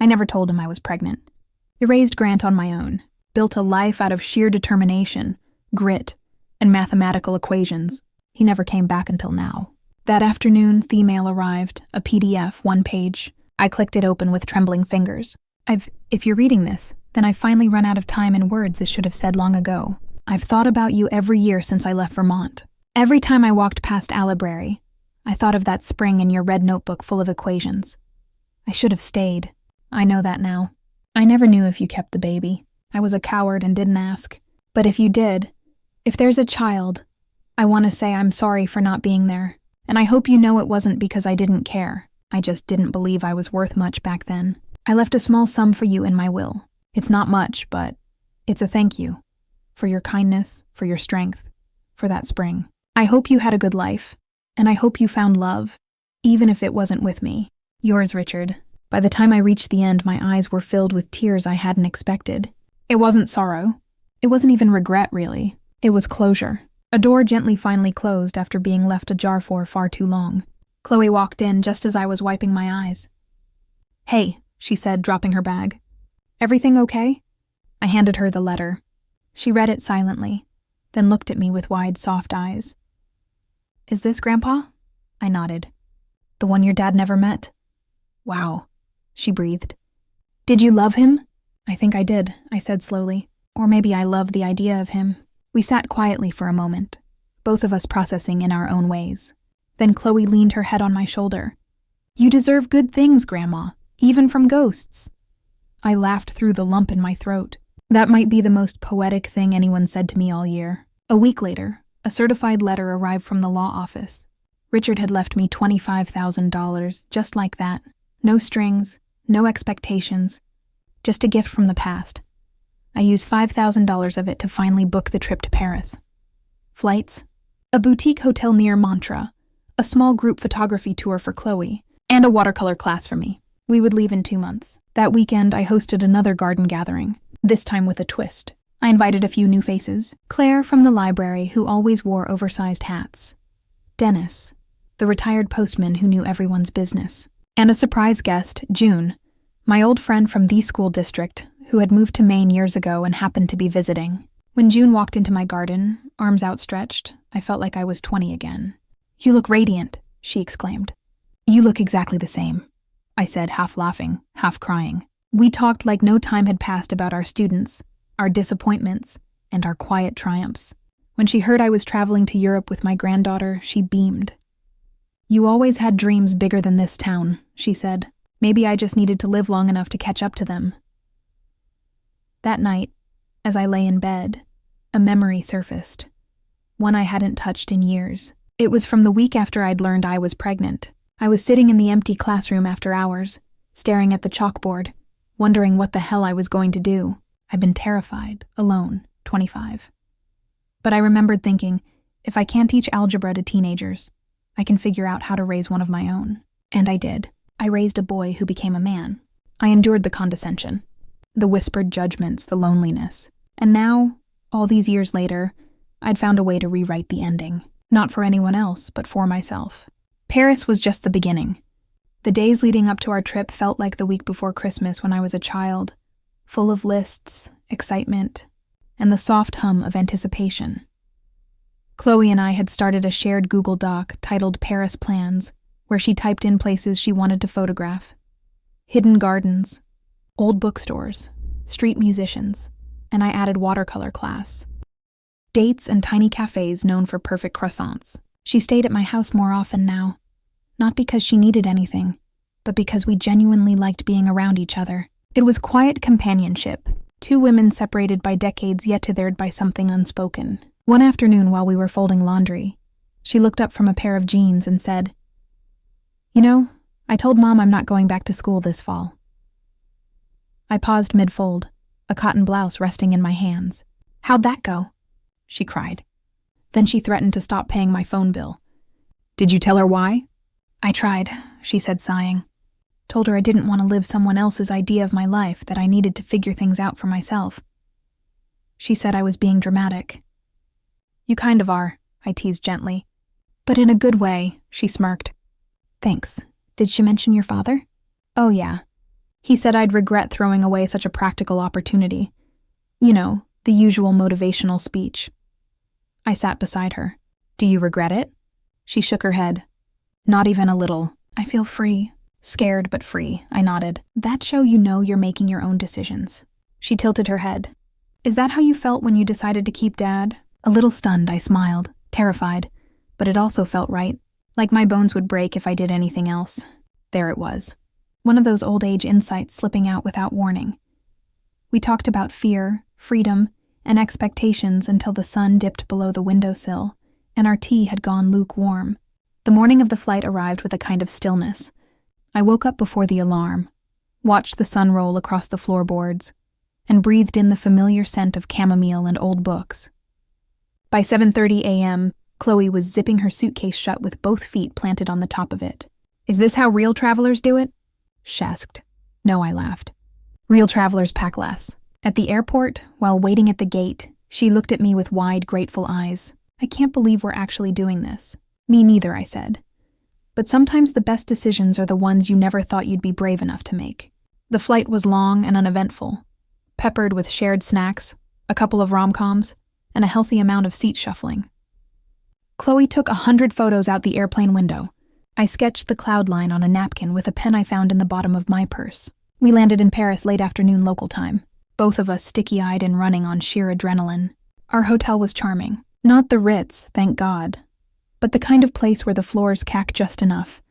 I never told him I was pregnant. I raised Grant on my own, built a life out of sheer determination, grit, and mathematical equations. He never came back until now. That afternoon, the mail arrived, a PDF, 1 page. I clicked it open with trembling fingers. If you're reading this, then I've finally run out of time and words this should have said long ago. I've thought about you every year since I left Vermont. Every time I walked past Alibrary, I thought of that spring in your red notebook full of equations. I should have stayed. I know that now. I never knew if you kept the baby. I was a coward and didn't ask. But if you did, if there's a child, I want to say I'm sorry for not being there. And I hope you know it wasn't because I didn't care. I just didn't believe I was worth much back then. I left a small sum for you in my will. It's not much, but it's a thank you. For your kindness, for your strength, for that spring. I hope you had a good life, and I hope you found love, even if it wasn't with me. Yours, Richard. By the time I reached the end, my eyes were filled with tears I hadn't expected. It wasn't sorrow. It wasn't even regret, really. It was closure. A door gently finally closed after being left ajar for far too long. Chloe walked in just as I was wiping my eyes. "Hey," she said, dropping her bag. "Everything okay?" I handed her the letter. She read it silently, then looked at me with wide, soft eyes. "Is this Grandpa?" I nodded. "The one your dad never met?" "Wow," she breathed. "Did you love him?" "I think I did," I said slowly. "Or maybe I loved the idea of him." We sat quietly for a moment, both of us processing in our own ways. Then Chloe leaned her head on my shoulder. "You deserve good things, Grandma, even from ghosts." I laughed through the lump in my throat. That might be the most poetic thing anyone said to me all year. A week later, a certified letter arrived from the law office. Richard had left me $25,000, just like that. No strings, no expectations, just a gift from the past. I used $5,000 of it to finally book the trip to Paris. Flights, a boutique hotel near Mantra, a small group photography tour for Chloe, and a watercolor class for me. We would leave in 2 months. That weekend, I hosted another garden gathering, this time with a twist. I invited a few new faces. Claire from the library, who always wore oversized hats. Dennis, the retired postman who knew everyone's business. And a surprise guest, June, my old friend from the school district, who had moved to Maine years ago and happened to be visiting. When June walked into my garden, arms outstretched, I felt like I was 20 again. "You look radiant," she exclaimed. "You look exactly the same," I said, half laughing, half crying. We talked like no time had passed about our students, our disappointments, and our quiet triumphs. When she heard I was traveling to Europe with my granddaughter, she beamed. "You always had dreams bigger than this town," she said. "Maybe I just needed to live long enough to catch up to them." That night, as I lay in bed, a memory surfaced, one I hadn't touched in years. It was from the week after I'd learned I was pregnant. I was sitting in the empty classroom after hours, staring at the chalkboard, wondering what the hell I was going to do. I'd been terrified, alone, 25. But I remembered thinking, if I can't teach algebra to teenagers, I can figure out how to raise one of my own. And I did. I raised a boy who became a man. I endured the condescension, the whispered judgments, the loneliness. And now, all these years later, I'd found a way to rewrite the ending. Not for anyone else, but for myself. Paris was just the beginning. The days leading up to our trip felt like the week before Christmas when I was a child, full of lists, excitement, and the soft hum of anticipation. Chloe and I had started a shared Google Doc titled Paris Plans, where she typed in places she wanted to photograph. Hidden gardens, old bookstores, street musicians, and I added watercolor class. Dates and tiny cafes known for perfect croissants. She stayed at my house more often now, not because she needed anything, but because we genuinely liked being around each other. It was quiet companionship, two women separated by decades yet tethered by something unspoken. One afternoon while we were folding laundry, she looked up from a pair of jeans and said, "You know, I told Mom I'm not going back to school this fall." I paused mid-fold, a cotton blouse resting in my hands. "How'd that go?" she cried. Then she threatened to stop paying my phone bill. "Did you tell her why?" "I tried," she said, sighing. "Told her I didn't want to live someone else's idea of my life, that I needed to figure things out for myself." She said I was being dramatic. "You kind of are," I teased gently. "But in a good way," she smirked. "Thanks. Did she mention your father?" "Oh, yeah. He said I'd regret throwing away such a practical opportunity. You know, the usual motivational speech." I sat beside her. "Do you regret it?" She shook her head. "Not even a little. I feel free. Scared but free," I nodded. "That show you know you're making your own decisions." She tilted her head. "Is that how you felt when you decided to keep Dad?" A little stunned, I smiled, terrified, but it also felt right. Like my bones would break if I did anything else. There it was. One of those old age insights slipping out without warning. We talked about fear, freedom, and expectations until the sun dipped below the windowsill, and our tea had gone lukewarm. The morning of the flight arrived with a kind of stillness. I woke up before the alarm, watched the sun roll across the floorboards, and breathed in the familiar scent of chamomile and old books. By 7:30 a.m., Chloe was zipping her suitcase shut with both feet planted on the top of it. "Is this how real travelers do it?" she asked. "No," I laughed. "Real travelers pack less." At the airport, while waiting at the gate, she looked at me with wide, grateful eyes. "I can't believe we're actually doing this." "Me neither," I said. "But sometimes the best decisions are the ones you never thought you'd be brave enough to make." The flight was long and uneventful, peppered with shared snacks, a couple of rom-coms, and a healthy amount of seat shuffling. Chloe took 100 photos out the airplane window. I sketched the cloud line on a napkin with a pen I found in the bottom of my purse. We landed in Paris late afternoon local time, both of us sticky-eyed and running on sheer adrenaline. Our hotel was charming. Not the Ritz, thank God, but the kind of place where the floors cack just enough,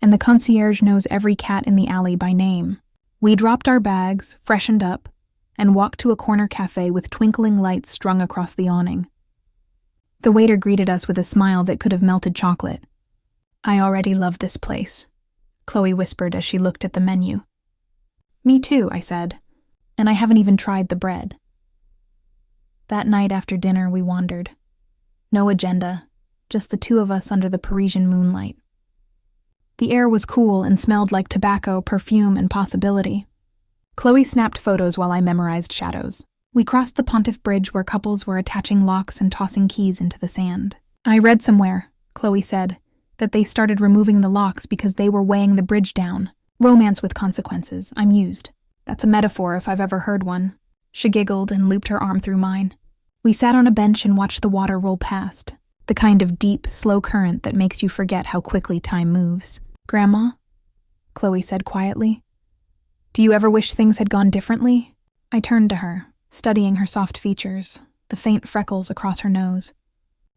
and the concierge knows every cat in the alley by name. We dropped our bags, freshened up, and walked to a corner cafe with twinkling lights strung across the awning. The waiter greeted us with a smile that could have melted chocolate. "I already love this place," Chloe whispered as she looked at the menu. "Me too," I said, "and I haven't even tried the bread." That night after dinner we wandered. No agenda, just the two of us under the Parisian moonlight. The air was cool and smelled like tobacco, perfume, and possibility. Chloe snapped photos while I memorized shadows. We crossed the Pontiff Bridge where couples were attaching locks and tossing keys into the sand. "I read somewhere," Chloe said, "that they started removing the locks because they were weighing the bridge down. Romance with consequences, I'm used. That's a metaphor if I've ever heard one." She giggled and looped her arm through mine. We sat on a bench and watched the water roll past, the kind of deep, slow current that makes you forget how quickly time moves. "Grandma?" Chloe said quietly. "Do you ever wish things had gone differently?" I turned to her, studying her soft features, the faint freckles across her nose.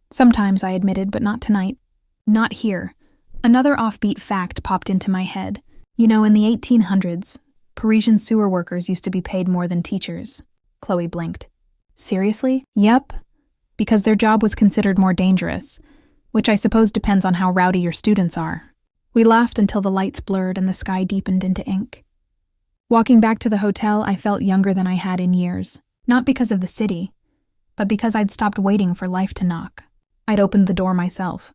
"Sometimes," I admitted, "but not tonight. Not here." Another offbeat fact popped into my head. You know, in the 1800s, Parisian sewer workers used to be paid more than teachers. Chloe blinked. "Seriously?" "Yep. Because their job was considered more dangerous, which I suppose depends on how rowdy your students are." We laughed until the lights blurred and the sky deepened into ink. Walking back to the hotel, I felt younger than I had in years. Not because of the city, but because I'd stopped waiting for life to knock. I'd opened the door myself.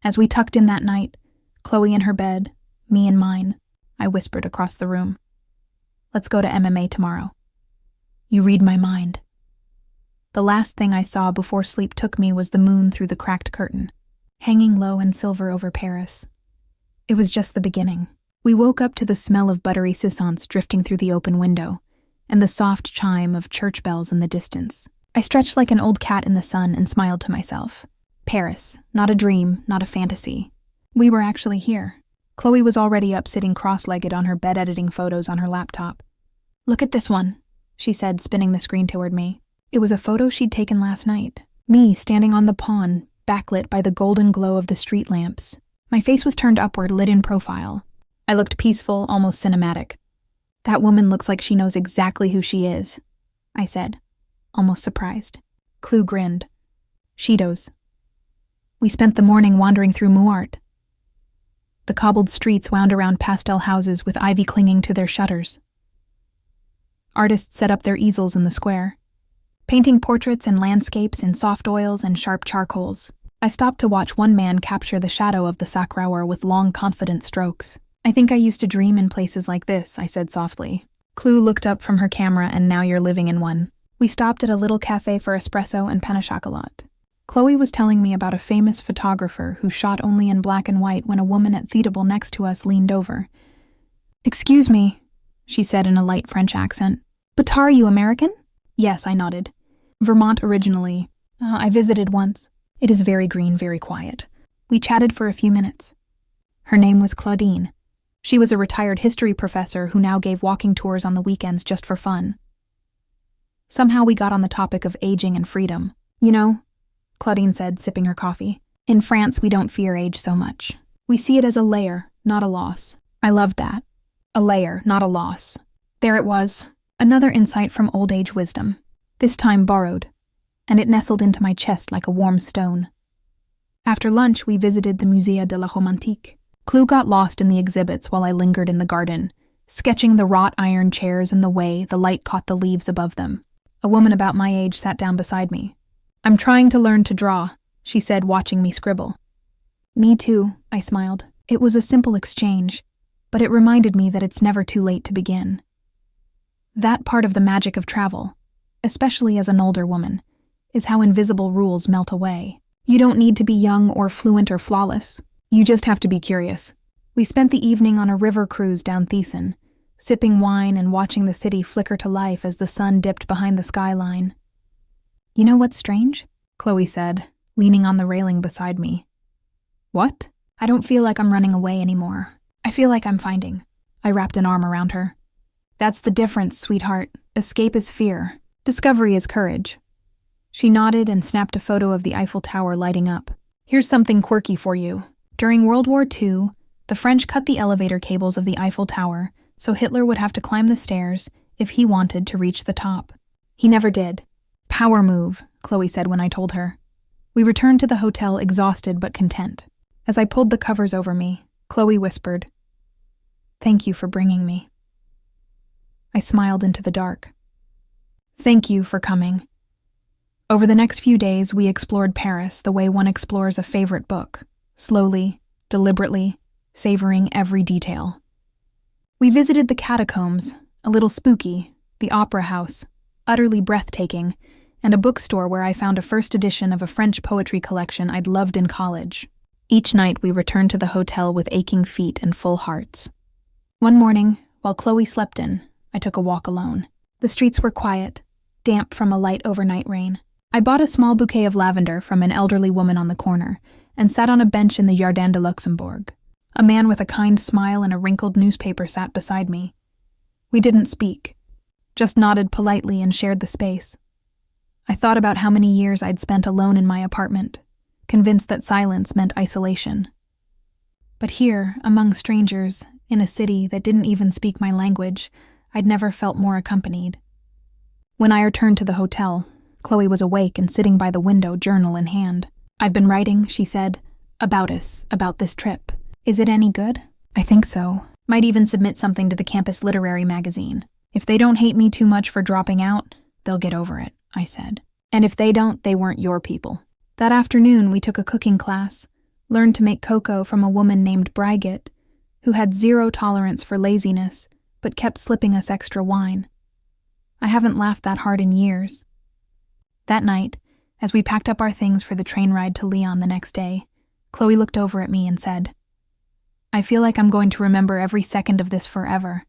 As we tucked in that night, Chloe in her bed, me in mine, I whispered across the room. Let's go to MMA tomorrow. You read my mind. The last thing I saw before sleep took me was the moon through the cracked curtain, hanging low and silver over Paris. It was just the beginning. We woke up to the smell of buttery sissons drifting through the open window, and the soft chime of church bells in the distance. I stretched like an old cat in the sun and smiled to myself. Paris, not a dream, not a fantasy. We were actually here. Chloe was already up sitting cross-legged on her bed editing photos on her laptop. Look at this one, she said, spinning the screen toward me. It was a photo she'd taken last night. Me standing on the pond, backlit by the golden glow of the street lamps. My face was turned upward, lit in profile. I looked peaceful, almost cinematic. That woman looks like she knows exactly who she is, I said, almost surprised. Chloe grinned. She does. We spent the morning wandering through Muart. The cobbled streets wound around pastel houses with ivy clinging to their shutters. Artists set up their easels in the square, painting portraits and landscapes in soft oils and sharp charcoals. I stopped to watch one man capture the shadow of the Sacrauer with long, confident strokes. I think I used to dream in places like this, I said softly. Chloe looked up from her camera, and now you're living in one. We stopped at a little cafe for espresso and pain au chocolat. Chloe was telling me about a famous photographer who shot only in black and white when a woman at the table next to us leaned over. Excuse me, she said in a light French accent. But are you American? Yes, I nodded. Vermont originally. I visited once. It is very green, very quiet. We chatted for a few minutes. Her name was Claudine. She was a retired history professor who now gave walking tours on the weekends just for fun. Somehow we got on the topic of aging and freedom. You know, Claudine said, sipping her coffee, in France we don't fear age so much. We see it as a layer, not a loss. I loved that. A layer, not a loss. There it was, another insight from old age wisdom, this time borrowed, and it nestled into my chest like a warm stone. After lunch, we visited the Musée de la Romantique. Chloe got lost in the exhibits while I lingered in the garden, sketching the wrought iron chairs and the way the light caught the leaves above them. A woman about my age sat down beside me. I'm trying to learn to draw, she said, watching me scribble. Me too, I smiled. It was a simple exchange, but it reminded me that it's never too late to begin. That part of the magic of travel, especially as an older woman, is how invisible rules melt away. You don't need to be young or fluent or flawless. You just have to be curious. We spent the evening on a river cruise down Thiessen, sipping wine and watching the city flicker to life as the sun dipped behind the skyline. You know what's strange? Chloe said, leaning on the railing beside me. What? I don't feel like I'm running away anymore. I feel like I'm finding. I wrapped an arm around her. That's the difference, sweetheart. Escape is fear. Discovery is courage. She nodded and snapped a photo of the Eiffel Tower lighting up. Here's something quirky for you. During World War II, the French cut the elevator cables of the Eiffel Tower so Hitler would have to climb the stairs if he wanted to reach the top. He never did. Power move, Chloe said when I told her. We returned to the hotel exhausted but content. As I pulled the covers over me, Chloe whispered, "Thank you for bringing me." I smiled into the dark. Thank you for coming. Over the next few days, we explored Paris the way one explores a favorite book, slowly, deliberately, savoring every detail. We visited the catacombs, a little spooky, the opera house, utterly breathtaking, and a bookstore where I found a first edition of a French poetry collection I'd loved in college. Each night we returned to the hotel with aching feet and full hearts. One morning, while Chloe slept in, I took a walk alone. The streets were quiet, damp from a light overnight rain. I bought a small bouquet of lavender from an elderly woman on the corner and sat on a bench in the Jardin de Luxembourg. A man with a kind smile and a wrinkled newspaper sat beside me. We didn't speak, just nodded politely and shared the space. I thought about how many years I'd spent alone in my apartment, convinced that silence meant isolation. But here, among strangers, in a city that didn't even speak my language, I'd never felt more accompanied. When I returned to the hotel, Chloe was awake and sitting by the window, journal in hand. "I've been writing," she said, "about us, about this trip. Is it any good?" "I think so. Might even submit something to the campus literary magazine. If they don't hate me too much for dropping out, they'll get over it," I said. "And if they don't, they weren't your people." That afternoon, we took a cooking class, learned to make cocoa from a woman named Brigitte, who had zero tolerance for laziness but kept slipping us extra wine. I haven't laughed that hard in years. That night, as we packed up our things for the train ride to Lyon the next day, Chloe looked over at me and said, "I feel like I'm going to remember every second of this forever."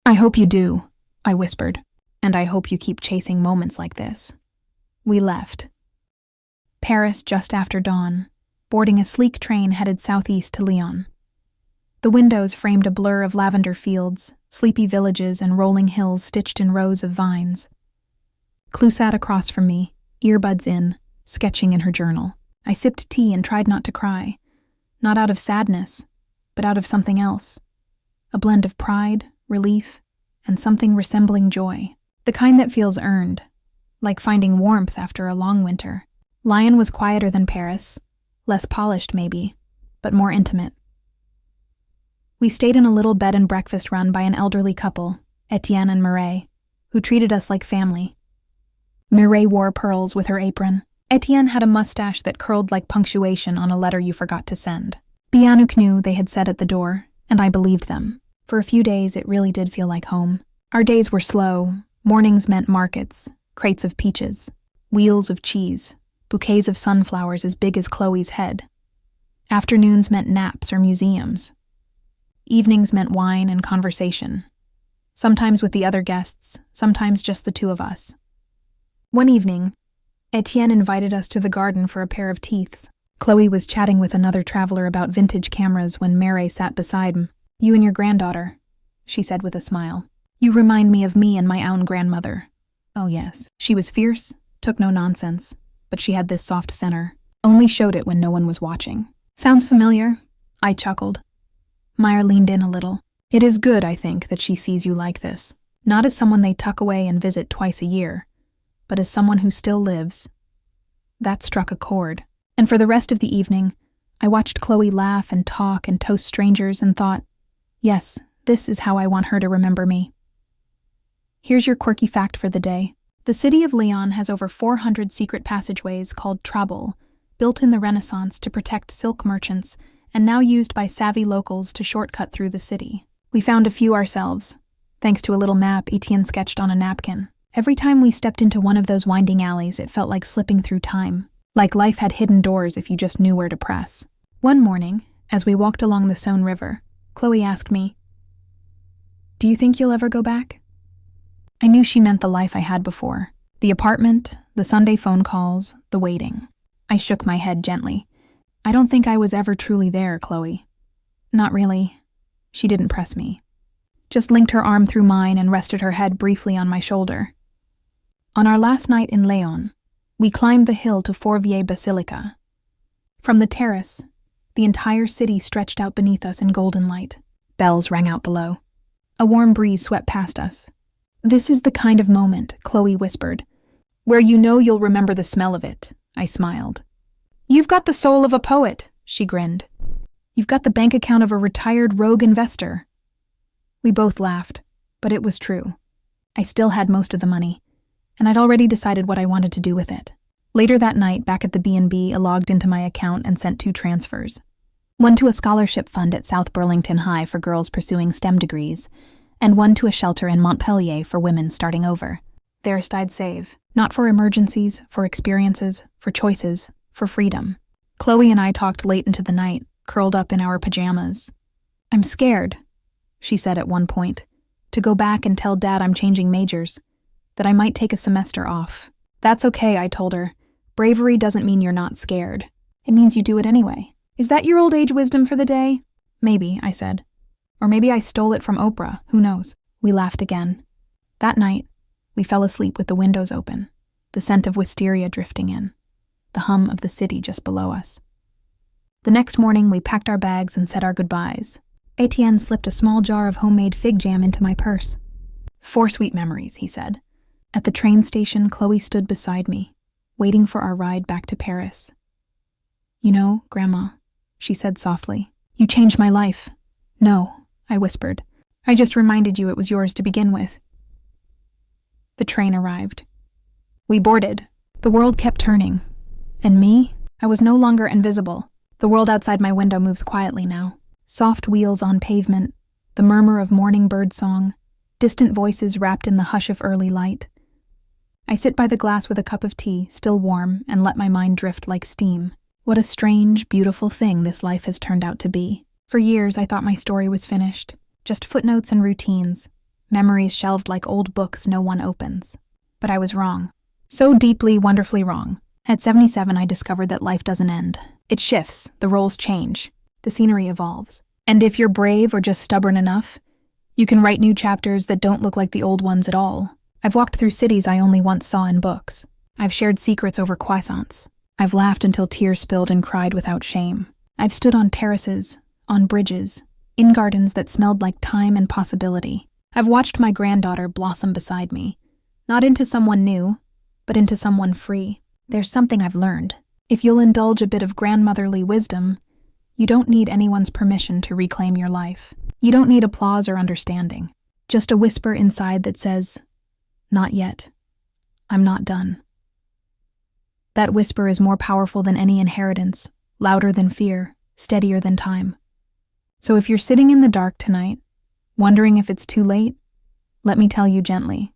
"I hope you do," I whispered, "and I hope you keep chasing moments like this." We left. Paris just after dawn, boarding a sleek train headed southeast to Lyon. The windows framed a blur of lavender fields, sleepy villages, and rolling hills stitched in rows of vines. Clou sat across from me, earbuds in, sketching in her journal. I sipped tea and tried not to cry, not out of sadness, but out of something else. A blend of pride, relief, and something resembling joy. The kind that feels earned, like finding warmth after a long winter. Lyon was quieter than Paris, less polished maybe, but more intimate. We stayed in a little bed and breakfast run by an elderly couple, Etienne and Mireille, who treated us like family. Mireille wore pearls with her apron. Etienne had a mustache that curled like punctuation on a letter you forgot to send. Bianouk knew, they had said at the door, and I believed them. For a few days, it really did feel like home. Our days were slow. Mornings meant markets, crates of peaches, wheels of cheese, bouquets of sunflowers as big as Chloe's head. Afternoons meant naps or museums. Evenings meant wine and conversation. Sometimes with the other guests, sometimes just the two of us. One evening, Etienne invited us to the garden for a pair of teeths. Chloe was chatting with another traveler about vintage cameras when Mireille sat beside him. "You and your granddaughter," she said with a smile. "You remind me of me and my own grandmother." Oh yes, she was fierce, took no nonsense, but she had this soft center, only showed it when no one was watching. "Sounds familiar," I chuckled. Meyer leaned in a little. "It is good, I think, that she sees you like this. Not as someone they tuck away and visit twice a year, but as someone who still lives." That struck a chord. And for the rest of the evening, I watched Chloe laugh and talk and toast strangers and thought, yes, this is how I want her to remember me. Here's your quirky fact for the day. The city of Lyon has over 400 secret passageways called traboules, built in the Renaissance to protect silk merchants and now used by savvy locals to shortcut through the city. We found a few ourselves, thanks to a little map Etienne sketched on a napkin. Every time we stepped into one of those winding alleys, it felt like slipping through time, like life had hidden doors if you just knew where to press. One morning, as we walked along the Saône River, Chloe asked me, "Do you think you'll ever go back?" I knew she meant the life I had before. The apartment, the Sunday phone calls, the waiting. I shook my head gently. "I don't think I was ever truly there, Chloe." "Not really." She didn't press me. Just linked her arm through mine and rested her head briefly on my shoulder. On our last night in Lyon, we climbed the hill to Fourvière Basilica. From the terrace, the entire city stretched out beneath us in golden light. Bells rang out below. A warm breeze swept past us. "This is the kind of moment," Chloe whispered, "where you know you'll remember the smell of it." I smiled. "You've got the soul of a poet," she grinned. "You've got the bank account of a retired rogue investor." We both laughed, but it was true. I still had most of the money, and I'd already decided what I wanted to do with it. Later that night, back at the B&B, I logged into my account and sent 2 transfers. One to a scholarship fund at South Burlington High for girls pursuing STEM degrees, and one to a shelter in Montpellier for women starting over. There I'd save, not for emergencies, for experiences, for choices, for freedom. Chloe and I talked late into the night, curled up in our pajamas. "I'm scared," she said at one point, "to go back and tell Dad I'm changing majors, that I might take a semester off." "That's okay," I told her. "Bravery doesn't mean you're not scared. It means you do it anyway." "Is that your old age wisdom for the day?" "Maybe," I said. "Or maybe I stole it from Oprah, who knows?" We laughed again. That night, we fell asleep with the windows open, the scent of wisteria drifting in, the hum of the city just below us. The next morning, we packed our bags and said our goodbyes. Etienne slipped a small jar of homemade fig jam into my purse. "4 sweet memories," he said. At the train station, Chloe stood beside me, waiting for our ride back to Paris. "You know, Grandma," she said softly, "you changed my life." "No," I whispered. "I just reminded you it was yours to begin with." The train arrived. We boarded. The world kept turning. And me? I was no longer invisible. The world outside my window moves quietly now, Soft wheels on pavement, the murmur of morning birdsong, distant voices wrapped in the hush of early light. I sit by the glass with a cup of tea, still warm, and let my mind drift like steam. What a strange, beautiful thing this life has turned out to be. For years, I thought my story was finished. Just footnotes and routines, memories shelved like old books no one opens. But I was wrong. So deeply, wonderfully wrong. At 77, I discovered that life doesn't end. It shifts, the roles change, the scenery evolves. And if you're brave or just stubborn enough, you can write new chapters that don't look like the old ones at all. I've walked through cities I only once saw in books. I've shared secrets over croissants. I've laughed until tears spilled and cried without shame. I've stood on terraces, on bridges, in gardens that smelled like time and possibility. I've watched my granddaughter blossom beside me, not into someone new, but into someone free. There's something I've learned. If you'll indulge a bit of grandmotherly wisdom, you don't need anyone's permission to reclaim your life. You don't need applause or understanding. Just a whisper inside that says, "Not yet. I'm not done." That whisper is more powerful than any inheritance, louder than fear, steadier than time. So if you're sitting in the dark tonight, wondering if it's too late, let me tell you gently,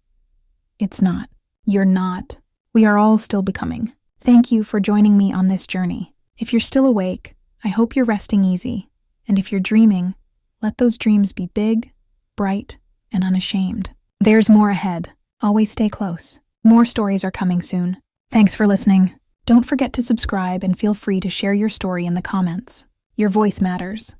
it's not. You're not. We are all still becoming. Thank you for joining me on this journey. If you're still awake, I hope you're resting easy. And if you're dreaming, let those dreams be big, bright, and unashamed. There's more ahead. Always stay close. More stories are coming soon. Thanks for listening. Don't forget to subscribe and feel free to share your story in the comments. Your voice matters.